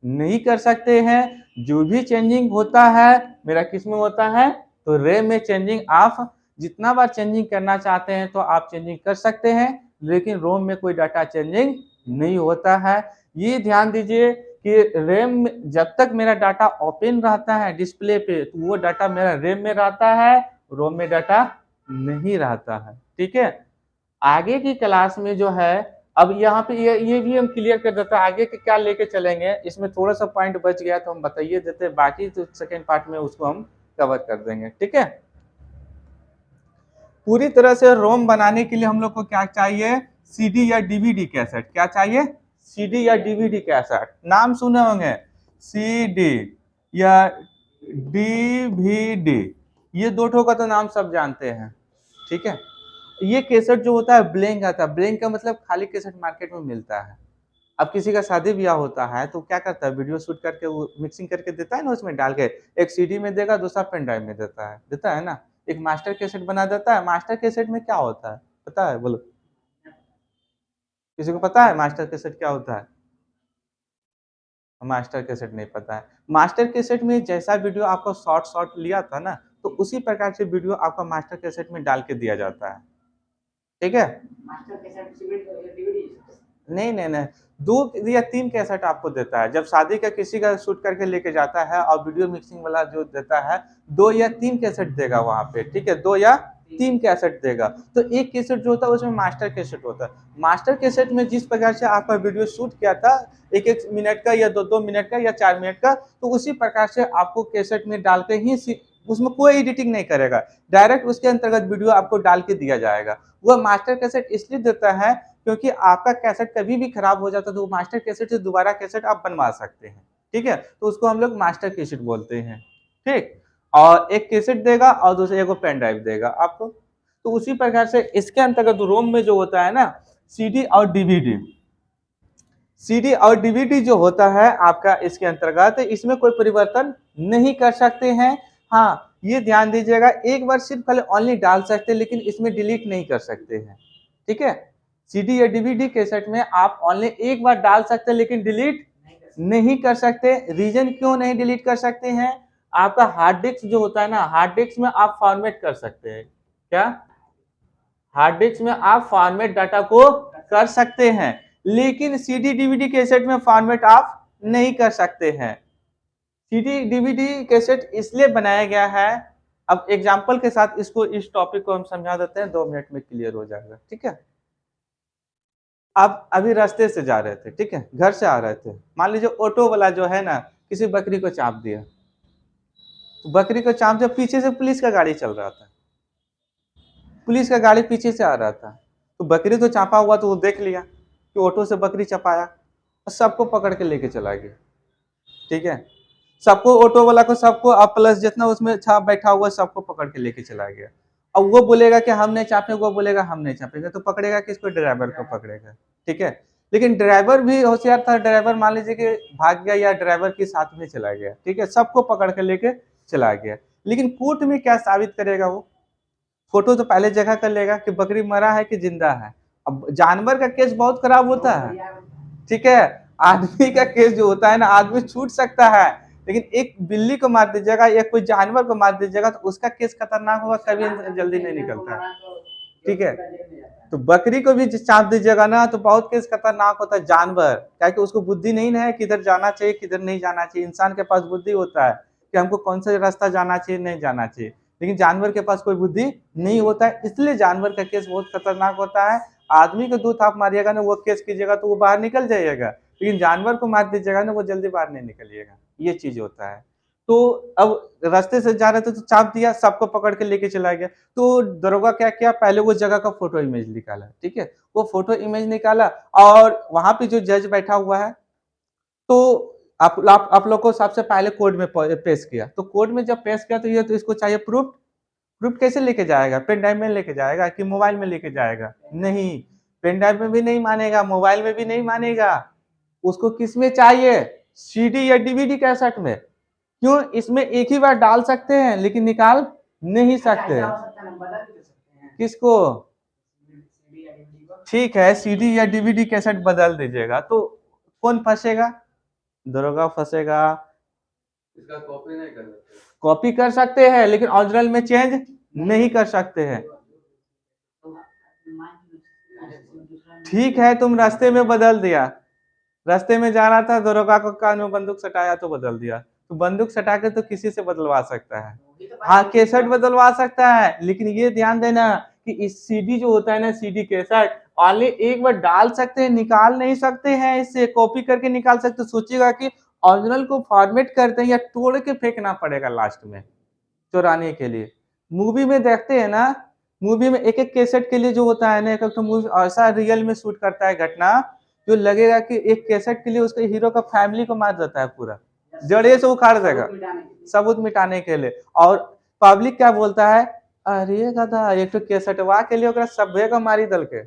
नहीं कर सकते हैं, जो भी चेंजिंग होता है मेरा किस में होता है, तो रैम में चेंजिंग आप जितना बार चेंजिंग करना चाहते हैं तो आप चेंजिंग कर सकते हैं, लेकिन रोम में कोई डाटा चेंजिंग नहीं होता है। ये ध्यान दीजिए कि रैम में जब तक मेरा डाटा ओपन रहता है डिस्प्ले पे तो वो डाटा मेरा रैम में रहता है, रोम में डाटा नहीं रहता है। ठीक है, आगे की क्लास में जो है, अब यहाँ पे ये भी हम क्लियर कर देते हैं आगे के क्या लेके चलेंगे। इसमें थोड़ा सा पॉइंट बच गया तो हम बताइए देते हैं, बाकी तो सेकेंड पार्ट में उसको हम कवर कर देंगे। ठीक है, पूरी तरह से रोम बनाने के लिए हम लोग को क्या चाहिए, सीडी या डीवीडी कैसेट। क्या चाहिए? सीडी या डीवीडी कैसेट। नाम सुने होंगे, सीडी या डीवीडी, ये दो ठो का तो नाम सब जानते हैं। ठीक है, ये कैसेट जो होता है ब्लैंक आता है। ब्लैंक का मतलब खाली कैसेट मार्केट में मिलता है। अब किसी का शादी ब्याह होता है तो क्या करता है, वीडियो शूट करके वो मिक्सिंग करके देता है ना, उसमें डाल के एक सीडी में देगा, दूसरा पेन ड्राइव में देता है ना। एक मास्टर कैसेट बना देता है। मास्टर कैसेट में क्या होता है पता है, बोलो किसी को पता है मास्टर कैसेट क्या होता है? मास्टर कैसेट नहीं पता है। मास्टर कैसेट में जैसा वीडियो आपको शॉर्ट शॉर्ट लिया था ना, तो उसी प्रकार से वीडियो आपका मास्टर कैसेट में डाल के दिया जाता है। ठीक है, नहीं नहीं नहीं, 2 या 3 कैसेट आपको देता है। जब शादी का किसी का शूट करके लेके जाता है और वीडियो मिक्सिंग वाला जो देता है 2 या 3 कैसेट देगा वहां पे। ठीक है, 2 या 3 कैसेट देगा। तो एक कैसेट जो होता है उसमें मास्टर कैसेट होता है। मास्टर कैसेट में जिस प्रकार से आपका वीडियो शूट किया था, 1-1 मिनट का या 2-2 मिनट का या 4 मिनट का, तो उसी प्रकार से आपको कैसेट में डाल के ही उसमें कोई एडिटिंग नहीं करेगा, डायरेक्ट उसके अंतर्गत वीडियो आपको डाल के दिया जाएगा। वह मास्टर कैसेट इसलिए देता है क्योंकि आपका कैसेट कभी भी खराब हो जाता है तो मास्टर कैसेट से दोबारा कैसेट आप बनवा सकते हैं। ठीक है, तो उसको हम लोग मास्टर कैसेट बोलते हैं। ठीक, और एक कैसेट देगा और दूसरे एक पेन ड्राइव देगा आपको। तो उसी प्रकार से इसके अंतर्गत रोम में जो होता है ना, सीडी और डीवीडी, सीडी और डीवीडी जो होता है आपका इसके अंतर्गत, इसमें कोई परिवर्तन नहीं कर सकते हैं। हाँ, ये ध्यान दीजिएगा, एक बार सिर्फ खाली ऑनली डाल सकते हैं लेकिन इसमें डिलीट नहीं कर सकते हैं। ठीक है, सीडी या डीवीडी कैसेट में आप ऑनली एक बार डाल सकते हैं लेकिन डिलीट नहीं कर सकते। रीजन क्यों नहीं डिलीट कर सकते हैं, आपका हार्ड डिस्क जो होता है ना, हार्ड डिस्क में आप फॉर्मेट कर सकते हैं। क्या? हार्ड डिस्क में आप फॉर्मेट डाटा को कर सकते हैं, लेकिन सीडी डीवीडी कैसेट में फॉर्मेट आप नहीं कर सकते हैं। सीडी डीवीडी कैसेट इसलिए बनाया गया है, अब एग्जांपल के साथ इसको, इस टॉपिक को हम समझा देते हैं, 2 मिनट में क्लियर हो जाएगा। ठीक है, आप अभी रास्ते से जा रहे थे, ठीक है, घर से आ रहे थे, मान लीजिए ऑटो वाला जो है ना किसी बकरी को चाप दिया, तो बकरी को चाँप जब पीछे से पुलिस का गाड़ी चल रहा था, पुलिस का गाड़ी पीछे से आ रहा था, तो बकरी तो चाँपा हुआ तो वो देख लिया कि ऑटो से बकरी चपाया और सबको पकड़ के लेके चला गया। ठीक है, सबको, ऑटो वाला को सबको, अब प्लस जितना उसमें छाप बैठा हुआ सबको पकड़ के लेके चला गया। अब वो बोलेगा कि हम नहीं चापे, वो बोलेगा हम नहीं चापेंगे, तो पकड़ेगा किसको? ड्राइवर को पकड़ेगा। ठीक है, लेकिन ड्राइवर भी होशियार था, ड्राइवर मान लीजिए कि भाग गया या ड्राइवर के साथ में चला गया। ठीक है, सबको पकड़ के लेके चला गया, लेकिन कोर्ट में क्या साबित करेगा? वो फोटो तो पहले जगह कर लेगा कि बकरी मरा है कि जिंदा है। अब जानवर का केस बहुत खराब होता है। ठीक है, आदमी का केस जो होता है ना, आदमी छूट सकता है, लेकिन एक बिल्ली को मार दीजिएगा या कोई जानवर को मार दीजिएगा तो उसका केस खतरनाक होगा, कभी जल्दी नहीं निकलता है। ठीक है, तो बकरी को भी चाँप दीजिएगा ना तो बहुत केस खतरनाक होता है। जानवर क्या कि उसको बुद्धि नहीं है किधर जाना चाहिए किधर नहीं जाना चाहिए। इंसान के पास बुद्धि होता है कि हमको कौन सा रास्ता जाना चाहिए नहीं जाना चाहिए, लेकिन जानवर के पास कोई बुद्धि नहीं होता है, इसलिए जानवर का केस बहुत खतरनाक होता है। आदमी को 2 थाप मारिएगा ना, वो केस कीजिएगा तो वो बाहर निकल जाइएगा, लेकिन जानवर को मार दीजिएगा ना वो जल्दी बाहर नहीं निकलिएगा। ये चीज होता है। तो अब रास्ते से जा रहे थे तो चाप दिया, सबको पकड़ के लेके चला गया। तो दरोगा क्या किया, पहले वो जगह का फोटो इमेज निकाला। ठीक है, वो फोटो इमेज निकाला और वहां पे जो जज बैठा हुआ है, तो आप लोग को सबसे पहले कोर्ट में पेश किया। तो कोर्ट में जब पेश किया तो ये तो इसको चाहिए प्रूफ। प्रूफ कैसे लेके जाएगा? पेन ड्राइव में लेके जाएगा कि मोबाइल में लेके जाएगा? नहीं, पेन ड्राइव में भी नहीं मानेगा, मोबाइल में भी नहीं मानेगा। उसको किस में चाहिए? सीडी या डीवीडी कैसेट में। क्यों? इसमें एक ही बार डाल सकते हैं लेकिन निकाल नहीं सकते। किसको? ठीक है, सीडी या डीवीडी कैसेट बदल दीजिएगा तो कौन फंसेगा? दरोगा फंसेगा। इसका कॉपी नहीं कर सकते? कॉपी कर सकते हैं लेकिन ओरिजिनल में चेंज नहीं कर सकते हैं। ठीक है, तुम रास्ते में बदल दिया, रास्ते में जा रहा था, दरोगा को कान में बंदूक सटाया तो बदल दिया। तो बंदूक सटा के तो किसी से बदलवा सकता है, हाँ कैसेट बदलवा सकता है, लेकिन ये ध्यान देना कि इस सीडी जो होता है ना, सीडी कैसेट वाले एक बार डाल सकते हैं, निकाल नहीं सकते हैं, इससे कॉपी करके निकाल सकते। सोचिएगा कि ओरिजिनल को फॉर्मेट करते हैं या तोड़ के फेंकना पड़ेगा लास्ट में चुराने के लिए। मूवी में देखते हैं ना, मूवी में एक एक कैसेट के लिए जो होता है ना, एक तो मूवी ऐसा रियल में शूट करता है घटना, जो लगेगा कि एक कैसेट के लिए उसके हीरो का फैमिली को मार देता है, पूरा जड़े से उखाड़ देगा सबूत मिटाने के लिए। और पब्लिक क्या बोलता है? अरे गधा, एक तो कैसेटवा के लिए ओकरा सभ्य का मारी दल के,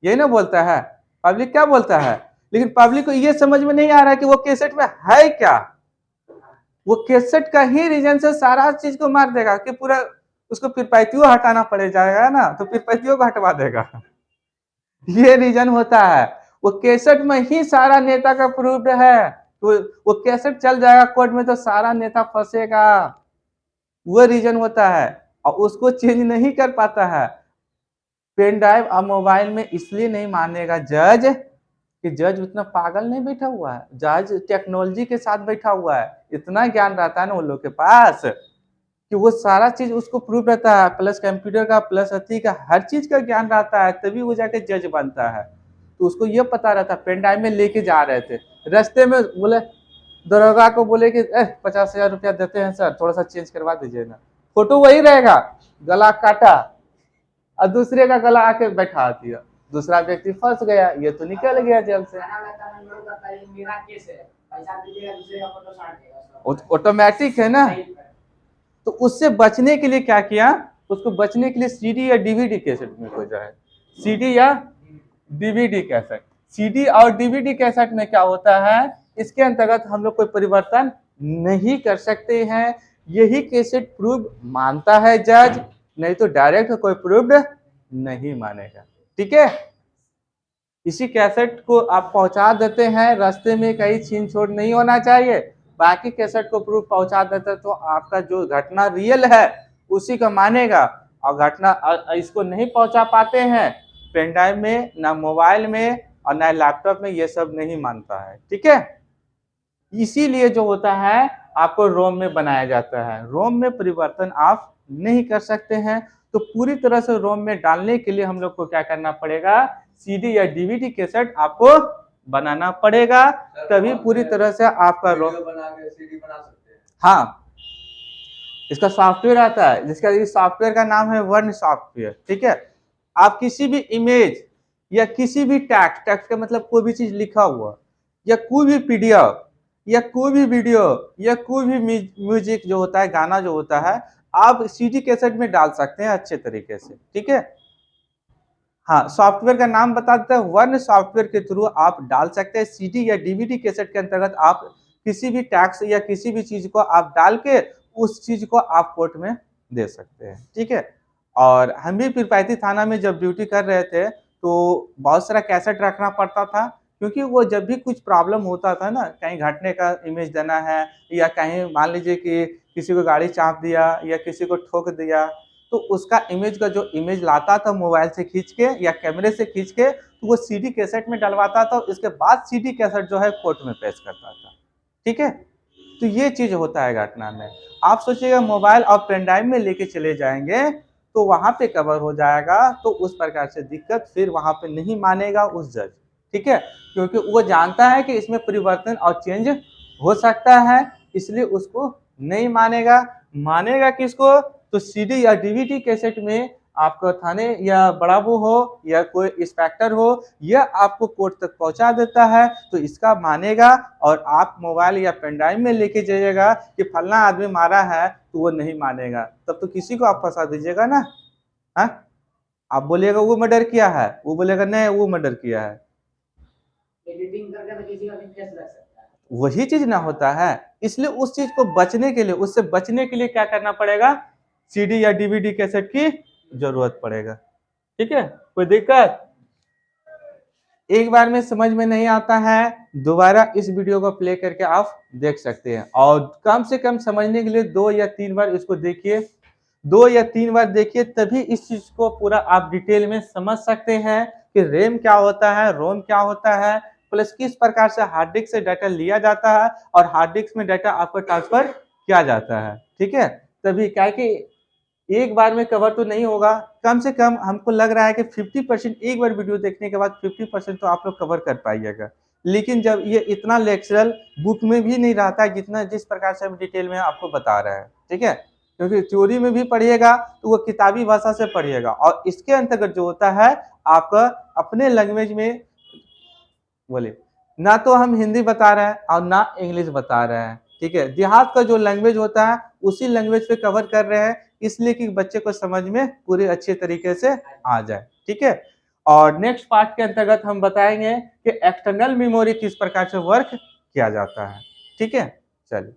यही ना बोलता है पब्लिक। क्या बोलता है? लेकिन पब्लिक को ये समझ में नहीं आ रहा है कि वो कैसेट में है क्या। वो कैसेट का ही रीजन से सारा चीज को मार देगा कि पूरा उसको फिर पैतियों हटाना पड़ जाएगा ना, तो फिर पैतियों को हटवा देगा। ये रीजन होता है। वो कैसेट में ही सारा नेता का प्रूफ है, तो वो कैसेट चल जाएगा कोर्ट में तो सारा नेता फंसेगा। वो रीजन होता है और उसको चेंज नहीं कर पाता है। पेन ड्राइव और मोबाइल में इसलिए नहीं मानेगा जज कि जज उतना पागल नहीं बैठा हुआ है, जज टेक्नोलॉजी के साथ बैठा हुआ है, इतना ज्ञान रहता है ना उन लोग के पास कि वो सारा चीज उसको प्रूफ रहता है, प्लस कंप्यूटर का प्लस अथी का हर चीज का ज्ञान रहता है, तभी वो जाके जज बनता है। तो उसको ये पता रहता है। पेन ड्राइव में लेके जा रहे थे, रास्ते में बोले दरोगा को बोले कि 50,000 रुपया देते हैं सर, थोड़ा सा चेंज करवा दीजिए ना। फोटो वही रहेगा, गला काटा और दूसरे का गला आके बैठा दिया, दूसरा व्यक्ति फंस गया, ये तो निकल गया जेल से। ऑटोमेटिक है ना। तो उससे बचने के लिए क्या किया? उसको बचने के लिए सीडी या डीवीडी कैसेट में खोजा है। सीडी या डीवीडी कैसेट। सीडी और डीवीडी कैसेट में क्या होता है, इसके अंतर्गत हम लोग कोई परिवर्तन नहीं कर सकते हैं। यही कैसेट प्रूफ मानता है जज, नहीं तो डायरेक्ट कोई प्रूफ नहीं मानेगा। ठीक है, इसी कैसेट को आप पहुंचा देते हैं, रास्ते में कहीं छीन छोड़ नहीं होना चाहिए। बाकी कैसेट को प्रूफ पहुंचा देते तो आपका जो घटना रियल है उसी का मानेगा, और घटना इसको नहीं पहुंचा पाते हैं पेन ड्राइव में, ना मोबाइल में और ना लैपटॉप में, ये सब नहीं मानता है। ठीक है, इसीलिए जो होता है आपको रोम में बनाया जाता है। रोम में परिवर्तन आप नहीं कर सकते हैं। तो पूरी तरह से रोम में डालने के लिए हम लोग को क्या करना पड़ेगा? सीडी या डीवीडी कैसेट आपको बनाना पड़ेगा, तभी पूरी तरह से आपका रोम बना के सीडी बना सकते हैं। हाँ, इसका सॉफ्टवेयर आता है, जिसका इस सॉफ्टवेयर का नाम है वर्न सॉफ्टवेयर, ठीक है। आप किसी भी इमेज या किसी भी टेक्स्ट, टेक्स्ट का मतलब कोई भी चीज लिखा हुआ, या कोई भी पीडीएफ, या कोई भी वीडियो, या कोई भी म्यूजिक जो होता है, गाना जो होता है, आप सीडी कैसेट में डाल सकते हैं अच्छे तरीके से, ठीक है। हाँ, सॉफ्टवेयर का नाम बता देते हैं, वन सॉफ्टवेयर के थ्रू आप डाल सकते हैं सीडी या डीवीडी कैसेट के अंतर्गत। आप किसी भी टैक्स या किसी भी चीज को आप डाल के उस चीज को आप कोर्ट में दे सकते हैं, ठीक है। और हम भी पीरपैंती थाना में जब ड्यूटी कर रहे थे तो बहुत सारा कैसेट रखना पड़ता था, क्योंकि वो जब भी कुछ प्रॉब्लम होता था ना, कहीं घटने का इमेज देना है, या कहीं मान लीजिए कि किसी को गाड़ी चाप दिया या किसी को ठोक दिया, तो उसका इमेज का जो इमेज लाता था मोबाइल से खींच के या कैमरे से खींच के, तो वो सीडी कैसेट में डलवाता था, उसके बाद सीडी कैसेट जो है कोर्ट में पेश करता था, ठीक है। तो ये चीज होता है घटना में। आप सोचिएगा मोबाइल और पेन ड्राइव में लेके चले जाएंगे तो वहां पे कवर हो जाएगा, तो उस प्रकार से दिक्कत फिर वहां पे नहीं मानेगा उस जज, ठीक है। क्योंकि वो जानता है कि इसमें परिवर्तन और चेंज हो सकता है, इसलिए उसको नहीं मानेगा। मानेगा किसको? तो सीडी या डीवीडी कैसेट में आपका थाने या बड़ा वो हो या कोई इंस्पेक्टर हो, यह आपको कोर्ट तक पहुंचा देता है, तो इसका मानेगा। और आप मोबाइल या पेनड्राइव में लेके जाइएगा कि फलना आदमी मारा है, तो वो नहीं मानेगा, तब तो किसी को आप फंसा दीजिएगा ना। हाँ, आप बोलिएगा वो मर्डर किया है, वो बोलेगा नहीं वो मर्डर किया है, एडिटिंग करके तो किसी का भी केस लग सकता है, वही चीज ना होता है। इसलिए उस चीज को बचने के लिए, उससे बचने के लिए क्या करना पड़ेगा? सीडी या डीवीडी कैसेट की जरूरत पड़ेगा, ठीक है। कोई दिक्कत? एक बार में समझ में नहीं आता है, दोबारा इस वीडियो को प्ले करके आप देख सकते हैं, और कम से कम समझने के लिए 2 या 3 बार इसको देखिए। 2 या 3 बार देखिए, तभी इस चीज को पूरा आप डिटेल में समझ सकते हैं कि रैम क्या होता है, रोम क्या होता है, प्लस किस प्रकार से हार्ड डिस्क से डाटा लिया जाता है और हार्ड डिस्क में डाटा आपको ट्रांसफर किया जाता है, ठीक है। तभी क्या कि एक बार में कवर तो नहीं होगा, कम से कम हमको लग रहा है कि 50% एक बार वीडियो देखने के बाद 50% तो आप लोग कवर कर पाइएगा। लेकिन जब ये इतना लेक्चरल बुक में भी नहीं रहता है, जितना जिस प्रकार से हम डिटेल में आपको बता रहे हैं, ठीक है। क्योंकि थ्योरी में भी पढ़िएगा तो वो किताबी भाषा से पढ़िएगा, और इसके अंतर्गत जो होता है आपका अपने लैंग्वेज में बोले, ना तो हम हिंदी बता रहे हैं और ना इंग्लिश बता रहे हैं, ठीक है। देहात का जो लैंग्वेज होता है उसी लैंग्वेज पे कवर कर रहे हैं, इसलिए कि बच्चे को समझ में पूरे अच्छे तरीके से आ जाए, ठीक है। और नेक्स्ट पार्ट के अंतर्गत हम बताएंगे कि एक्सटर्नल मेमोरी किस प्रकार से वर्क किया जाता है, ठीक है। चलिए।